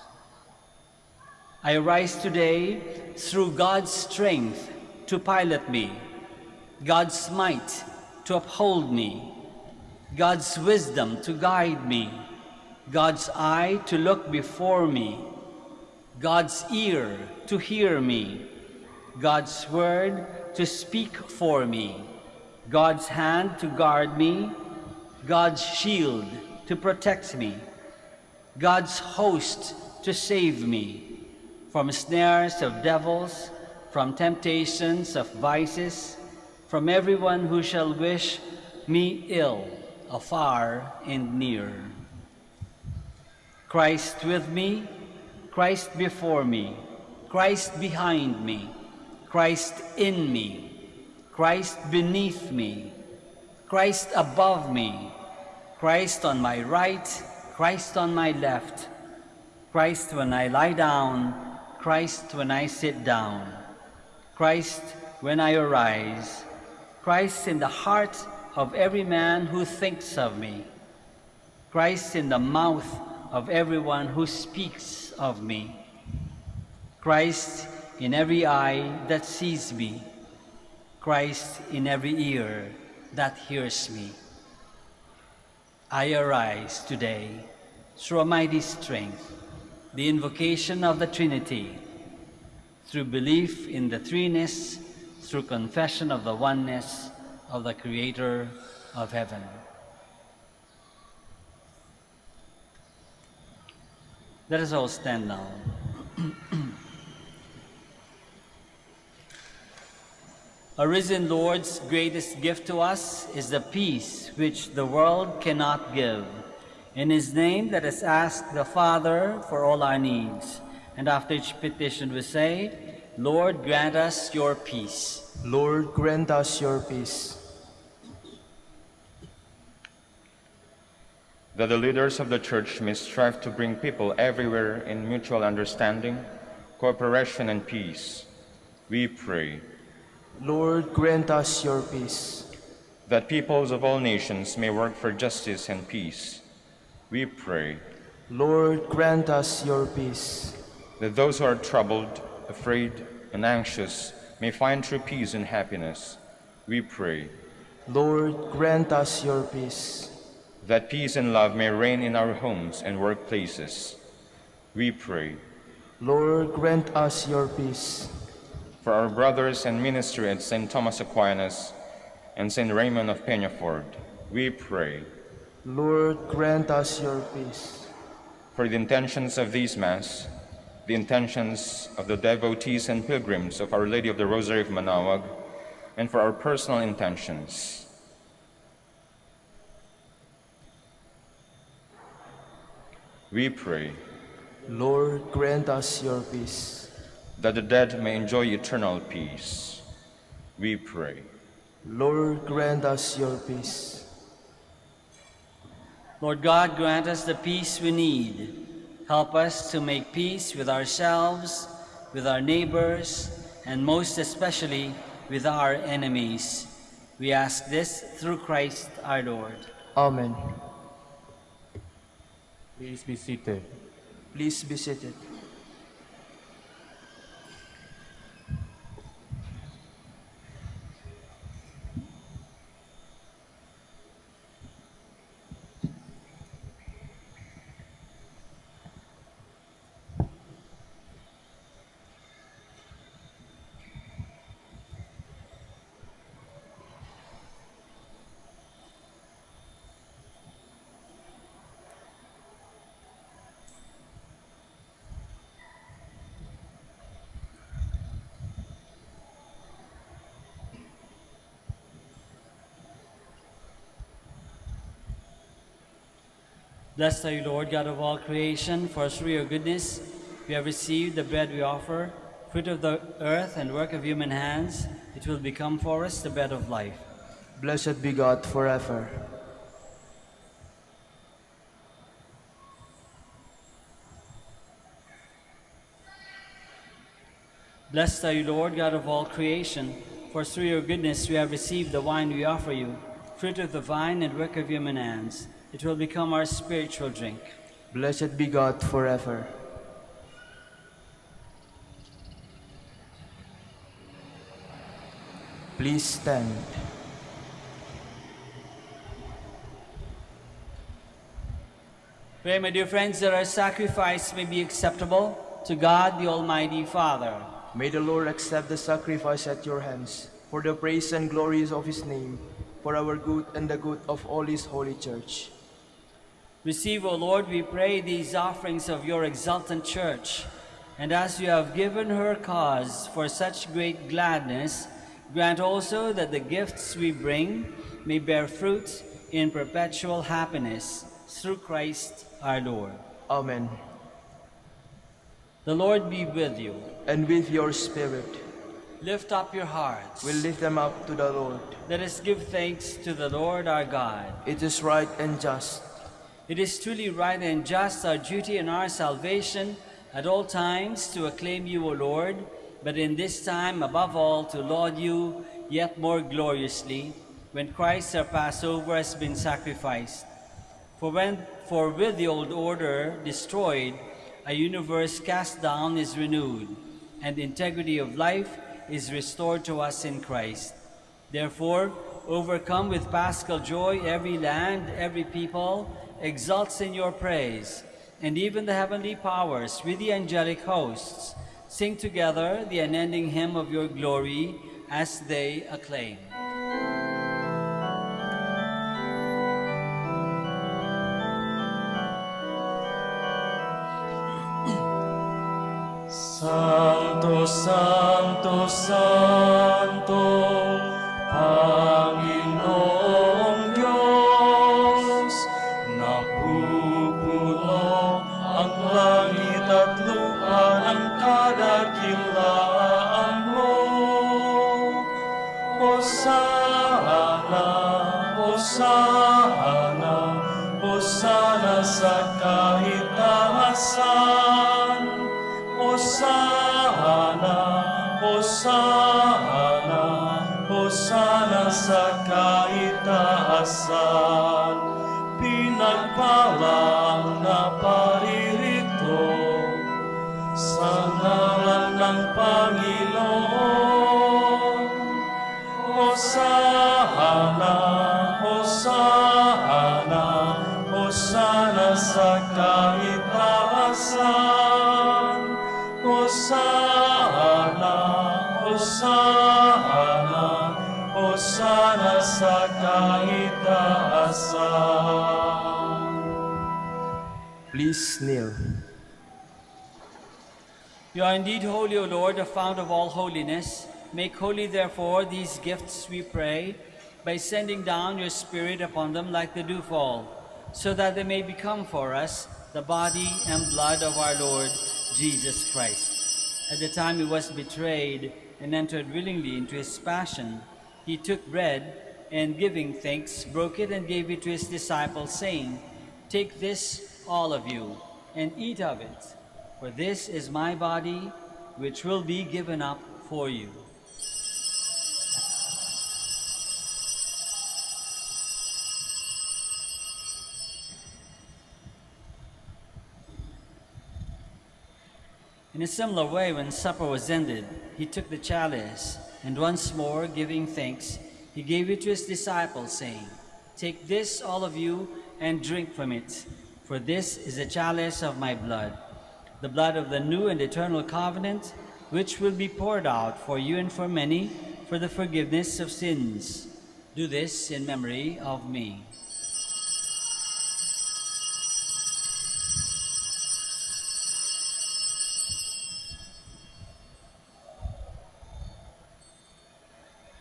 I rise today through God's strength to pilot me, God's might to uphold me, God's wisdom to guide me, God's eye to look before me, God's ear to hear me, God's word to speak for me, God's hand to guard me, God's shield to protect me, God's host to save me from snares of devils, from temptations of vices, from everyone who shall wish me ill, afar and near. Christ with me, Christ before me, Christ behind me, Christ in me, Christ beneath me, Christ above me, Christ on my right, Christ on my left, Christ when I lie down, Christ when I sit down, Christ when I arise, Christ in the heart of every man who thinks of me, Christ in the mouth of everyone who speaks of me, Christ in every eye that sees me, Christ in every ear that hears me. I arise today through a mighty strength, the invocation of the Trinity, through belief in the threeness, through confession of the oneness of the Creator of heaven. Let us all stand now. Our risen Lord's greatest gift to us is the peace which the world cannot give. In His name, let us ask the Father for all our needs. And after each petition we say, Lord, grant us your peace. Lord, grant us your peace. That the leaders of the Church may strive to bring people everywhere in mutual understanding, cooperation, and peace, we pray. Lord, grant us your peace. That peoples of all nations may work for justice and peace, we pray. Lord, grant us your peace. That those who are troubled, afraid, and anxious may find true peace and happiness, we pray. Lord, grant us your peace. that peace and love may reign in our homes and workplaces. We pray. Lord, grant us your peace. For our brothers and ministry at St. Thomas Aquinas and St. Raymond of Peñafort, we pray. Lord, grant us your peace. For the intentions of these Mass, the intentions of the devotees and pilgrims of Our Lady of the Rosary of Manaoag, and for our personal intentions. We pray Lord, grant us your peace. that the dead may enjoy eternal peace. We pray. Lord, grant us your peace. Lord God, grant us the peace we need. Help us to make peace with ourselves, with our neighbors, and most especially with our enemies. We ask this through Christ our Lord. Amen. Please be seated. Please be seated. Blessed are you, Lord, God of all creation, for through your goodness we have received the bread we offer, fruit of the earth and work of human hands. It will become for us the bread of life. Blessed be God forever. Blessed are you, Lord, God of all creation, for through your goodness we have received the wine we offer you, fruit of the vine and work of human hands. It will become our spiritual drink. Blessed be God forever. Please stand. Pray, my dear friends, that our sacrifice may be acceptable to God, the Almighty Father. May the Lord accept the sacrifice at your hands, for the praise and glories of his name, for our good and the good of all his holy church. Receive, O Lord, we pray, these offerings of your exultant church, and as you have given her cause for such great gladness, grant also that the gifts we bring may bear fruit in perpetual happiness, through Christ our Lord. Amen. The Lord be with you. And with your spirit, Lift up your hearts. we'll lift them up to the Lord. Let us give thanks to the Lord our God. It is right and just. It is truly right and just, our duty and our salvation, at all times to acclaim you, O Lord, but in this time above all to laud you yet more gloriously, when Christ our Passover has been sacrificed. For with the old order destroyed, a universe cast down is renewed, and integrity of life is restored to us in Christ. Therefore, overcome with paschal joy, every land, every people exults in your praise, and even the heavenly powers with the angelic hosts sing together the unending hymn of your glory as they acclaim. Santo, Santo, Santo, Panginoong Diyos, napupulong ang langit at lupa ng kadakilaan mo. Hosana, Hosana, Hosana sa kahitaasan. Hosana, Hosana, Hosana sa kaitaasan. Pinagpalang na paririto sa ngalan ng Panginoon. Hosana, sa kaitaasan. Hosana, Hosana, Hosana sa kaitaasan. Please kneel. You are indeed holy, O Lord, the fount of all holiness. Make holy, therefore, these gifts, we pray, by sending down your Spirit upon them like the dewfall, so that they may become for us the body and blood of our Lord Jesus Christ. At the time he was betrayed and entered willingly into his passion, he took bread and, giving thanks, broke it and gave it to his disciples, saying, "Take this, all of you, and eat of it. For this is my body, which will be given up for you." In a similar way, when supper was ended, he took the chalice, and once more, giving thanks, he gave it to his disciples, saying, "Take this, all of you, and drink from it. For this is the chalice of my blood, the blood of the new and eternal covenant, which will be poured out for you and for many for the forgiveness of sins. Do this in memory of me."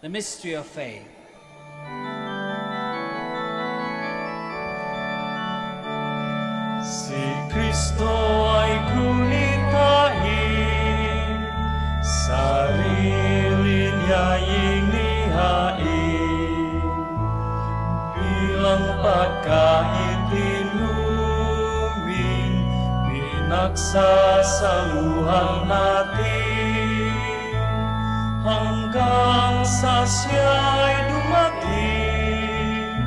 The mystery of faith. Si Kristo ay gunitahin, sarili niya inihain, bilang pagkain inumin, pinagsasaluhan natin, hanggang sa siya'y dumating,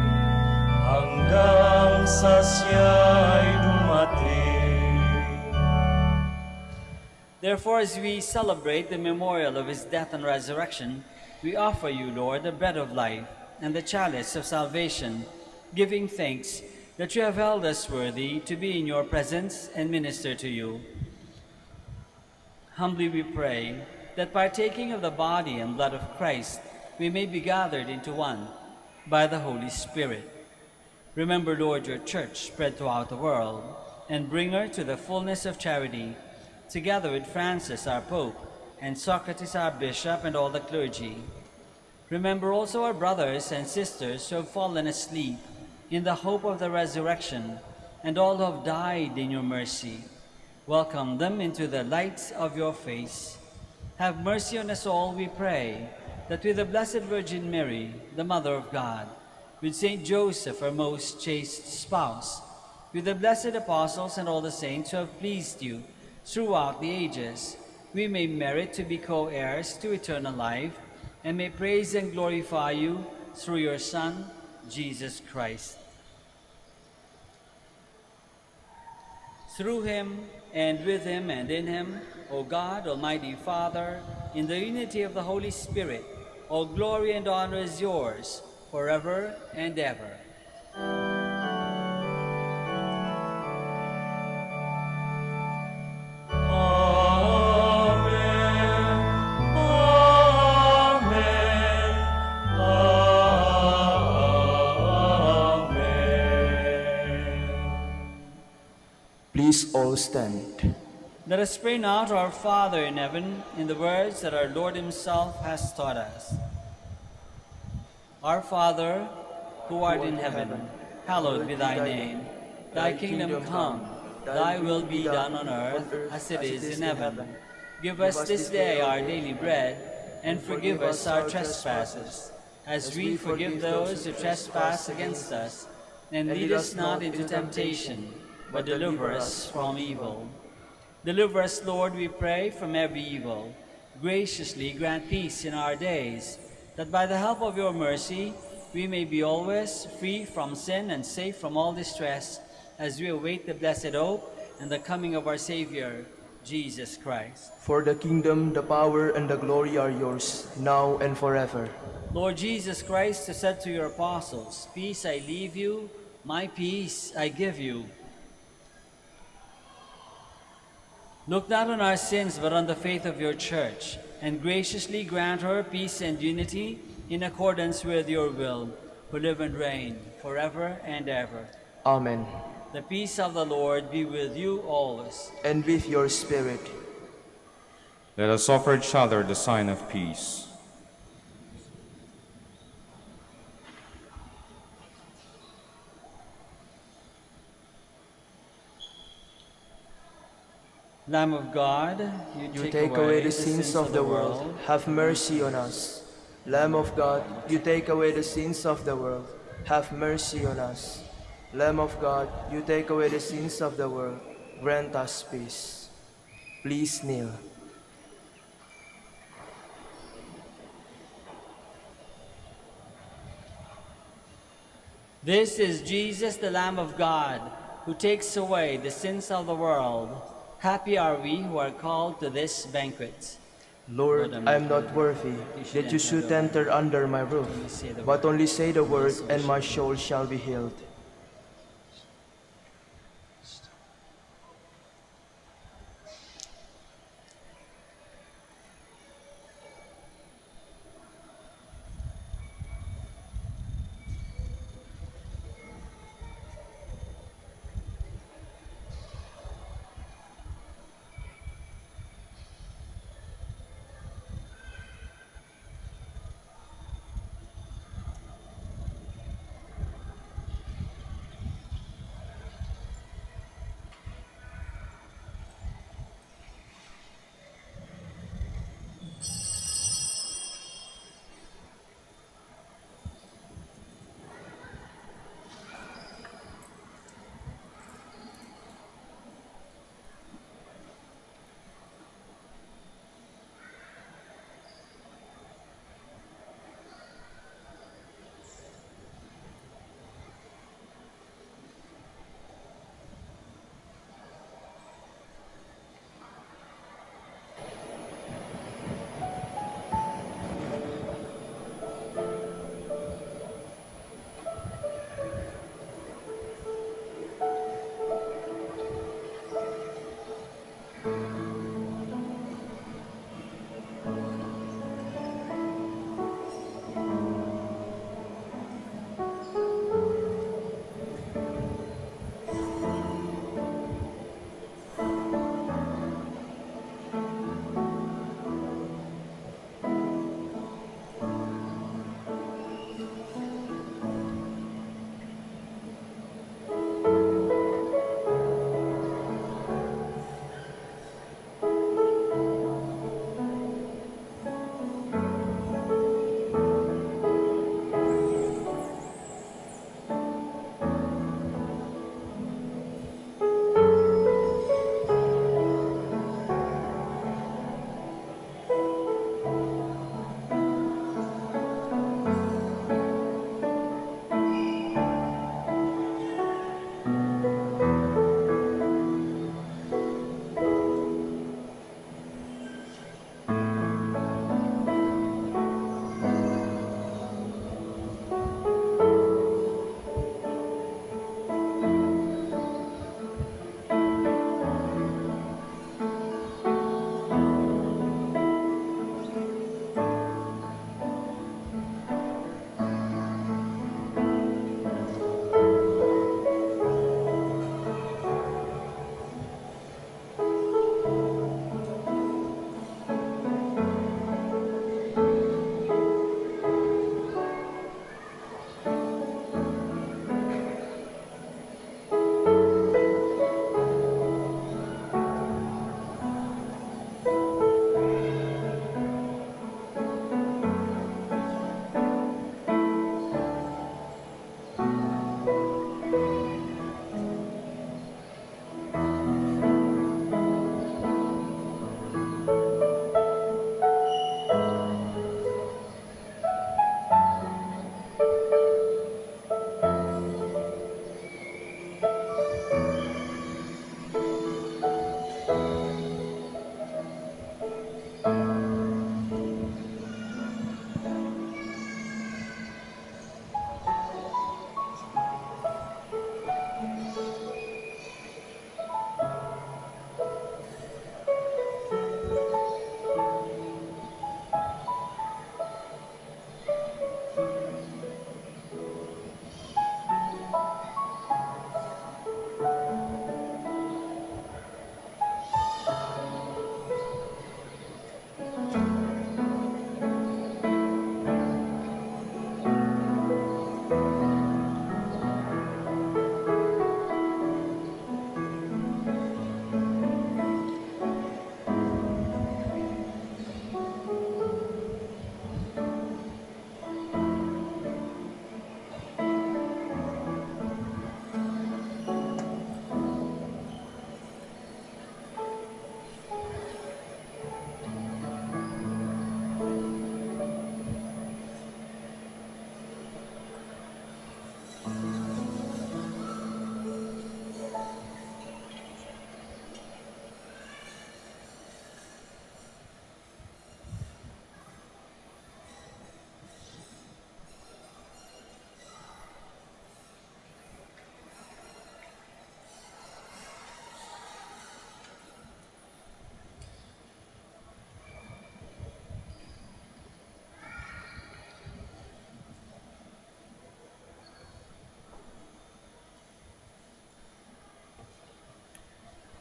hanggang sa siya'y dumating. Therefore, as we celebrate the memorial of his death and resurrection, we offer you, Lord, the bread of life and the chalice of salvation, giving thanks that you have held us worthy to be in your presence and minister to you. Humbly we pray that partaking of the body and blood of Christ, we may be gathered into one by the Holy Spirit. Remember, Lord, your church spread throughout the world, and bring her to the fullness of charity, together with Francis, our Pope, and Socrates, our Bishop, and all the clergy. Remember also our brothers and sisters who have fallen asleep in the hope of the resurrection, and all who have died in your mercy. Welcome them into the light of your face. Have mercy on us all, we pray, that with the Blessed Virgin Mary, the Mother of God, with Saint Joseph, her most chaste spouse, with the blessed apostles and all the saints who have pleased you throughout the ages, we may merit to be co-heirs to eternal life, and may praise and glorify you through your Son, Jesus Christ. Through him, and with him, and in him, O God, Almighty Father, in the unity of the Holy Spirit, all glory and honor is yours, forever and ever. Amen. Amen. Amen. Please all stand. Let us pray now to our Father in heaven in the words that our Lord himself has taught us. Our Father, who art in heaven, hallowed be thy name. Thy kingdom come, thy will be done on earth as it is in heaven. Give us this day our daily bread, and forgive us our trespasses, as we forgive those who trespass against us. And lead us not into temptation, but deliver us from evil. Deliver us, Lord, we pray, from every evil. Graciously grant peace in our days, that by the help of your mercy we may be always free from sin and safe from all distress, as we await the blessed hope and the coming of our Savior, Jesus Christ. For the kingdom, the power, and the glory are yours, now and forever. Lord Jesus Christ, who said to your apostles, "Peace I leave you, my peace I give you," Look not on our sins, but on the faith of your church, and graciously grant her peace and unity in accordance with your will, who live and reign forever and ever. Amen. The peace of the Lord be with you always. And with your spirit. Let us offer each other the sign of peace. Lamb of God, You take away the sins of the world, have mercy on us. Lamb of God, you take away the sins of the world, have mercy on us. Lamb of God, you take away the sins of the world, grant us peace. Please kneel. This is Jesus, the Lamb of God, who takes away the sins of the world. Happy are we who are called to this banquet. Lord, I am not worthy that you should enter under my roof, but only say the word, and my soul shall be healed.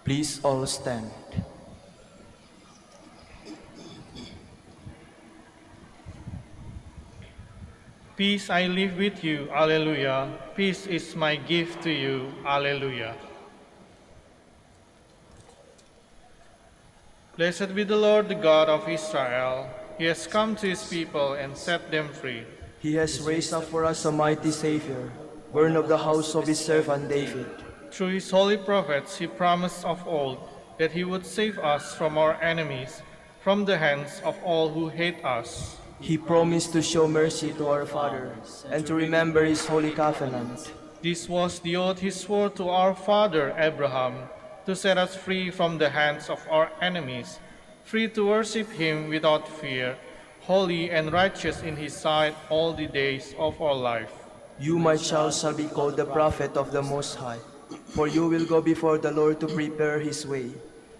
Please all stand. Peace I live with you, Alleluia. Peace is my gift to you, Alleluia. Blessed be the Lord, the God of Israel. He has come to his people and set them free. He has raised up for us a mighty Savior, born of the house of his servant David. Through his holy prophets he promised of old that he would save us from our enemies, from the hands of all who hate us. He promised to show mercy to our fathers and to remember his holy covenant. This was the oath he swore to our father Abraham, to set us free from the hands of our enemies, free to worship him without fear, holy and righteous in his sight all the days of our life. You, my child, shall be called the prophet of the Most High, for you will go before the Lord to prepare his way,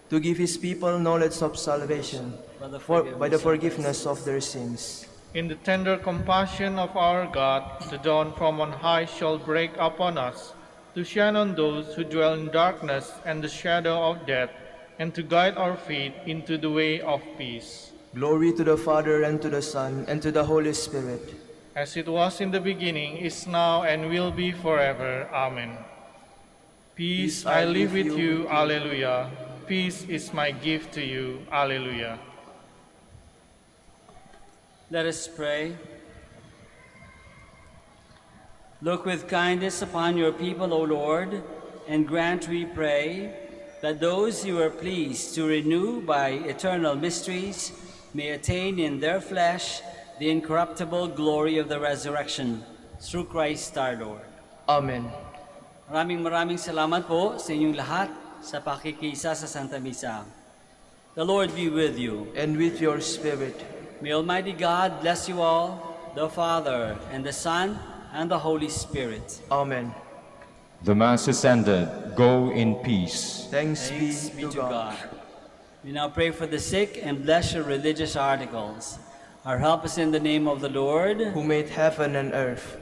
to give his people knowledge of salvation by the forgiveness of their sins. In the tender compassion of our God, the dawn from on high shall break upon us, to shine on those who dwell in darkness and the shadow of death, and to guide our feet into the way of peace. Glory to the Father, and to the Son, and to the Holy Spirit. As it was in the beginning, is now, and will be forever. Amen. Peace I live with you, Alleluia. Peace is my gift to you, Alleluia. Let us pray. Look with kindness upon your people, O Lord, and grant, we pray, that those you are pleased to renew by eternal mysteries may attain in their flesh the incorruptible glory of the resurrection, through Christ our Lord. Amen. Maraming salamat po sa inyong lahat sa pakikisa sa Santa Misa. The Lord be with you. And with your spirit. May Almighty God bless you all, the Father, and the Son, and the Holy Spirit. Amen. The Mass is ended. Go in peace. Thanks be to God. We now pray for the sick and bless your religious articles. Our help is in the name of the Lord, who made heaven and earth.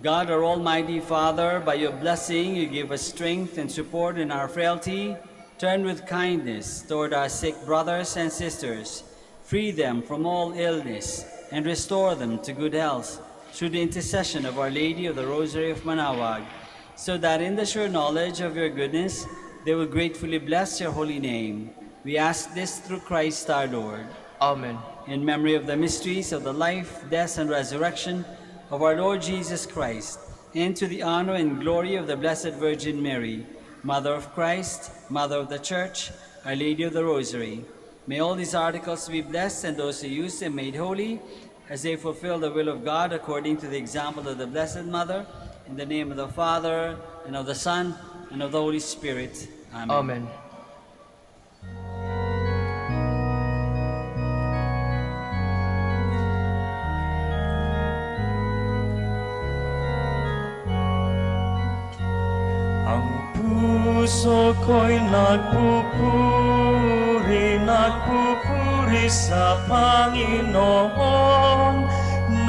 God, our Almighty Father, by your blessing you give us strength and support in our frailty. Turn with kindness toward our sick brothers and sisters. Free them from all illness and restore them to good health through the intercession of Our Lady of the Rosary of Manaoag, so that in the sure knowledge of your goodness they will gratefully bless your holy name. We ask this through Christ our Lord. Amen. In memory of the mysteries of the life, death, and resurrection of our Lord Jesus Christ, and to the honor and glory of the Blessed Virgin Mary, Mother of Christ, Mother of the Church, Our Lady of the Rosary, may all these articles be blessed, and those who use them made holy, as they fulfill the will of God according to the example of the Blessed Mother, in the name of the Father, and of the Son, and of the Holy Spirit. Amen. Amen. Ang puso ko'y nagpupuri sa Panginoon.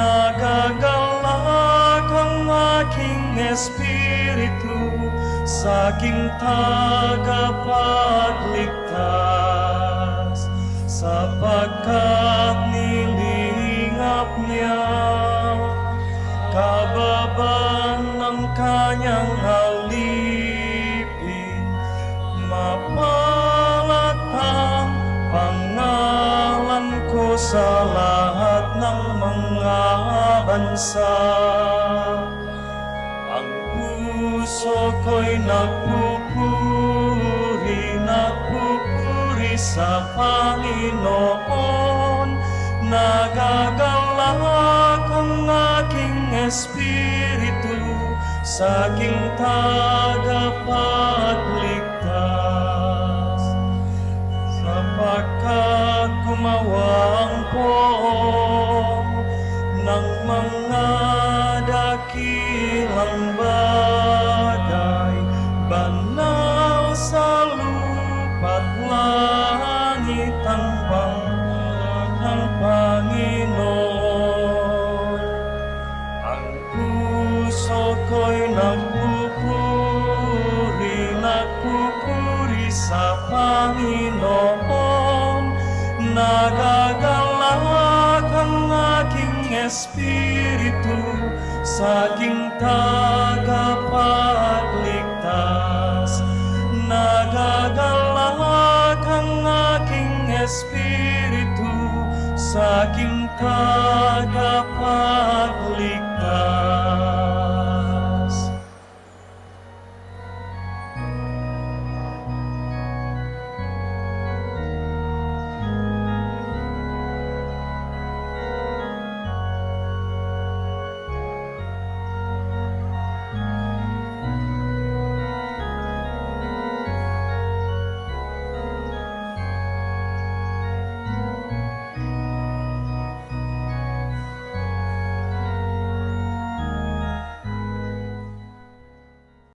Nagagalak ang aking espiritu sa aking tagapagligtas, sapagkat nilingap niya kababan ng kanyang alipin. Mapalad ang pangalan ko sa lahat ng mga bansa. Ang puso ko'y nagpupuri sa Panginoon. Nagagalak ang aking espiritu sa aking tagapagligtas, sapagkat gumawa ang poong ng mga dakilang bagay, banal sa lupa't langit ang ng Panginoon. Ang puso ko'y nagpupuri sa Panginoon. Nagagalak ang aking espiritu sa aking tagapagligtas. Nagagalak ang aking espiritu sa aking tagapagligtas.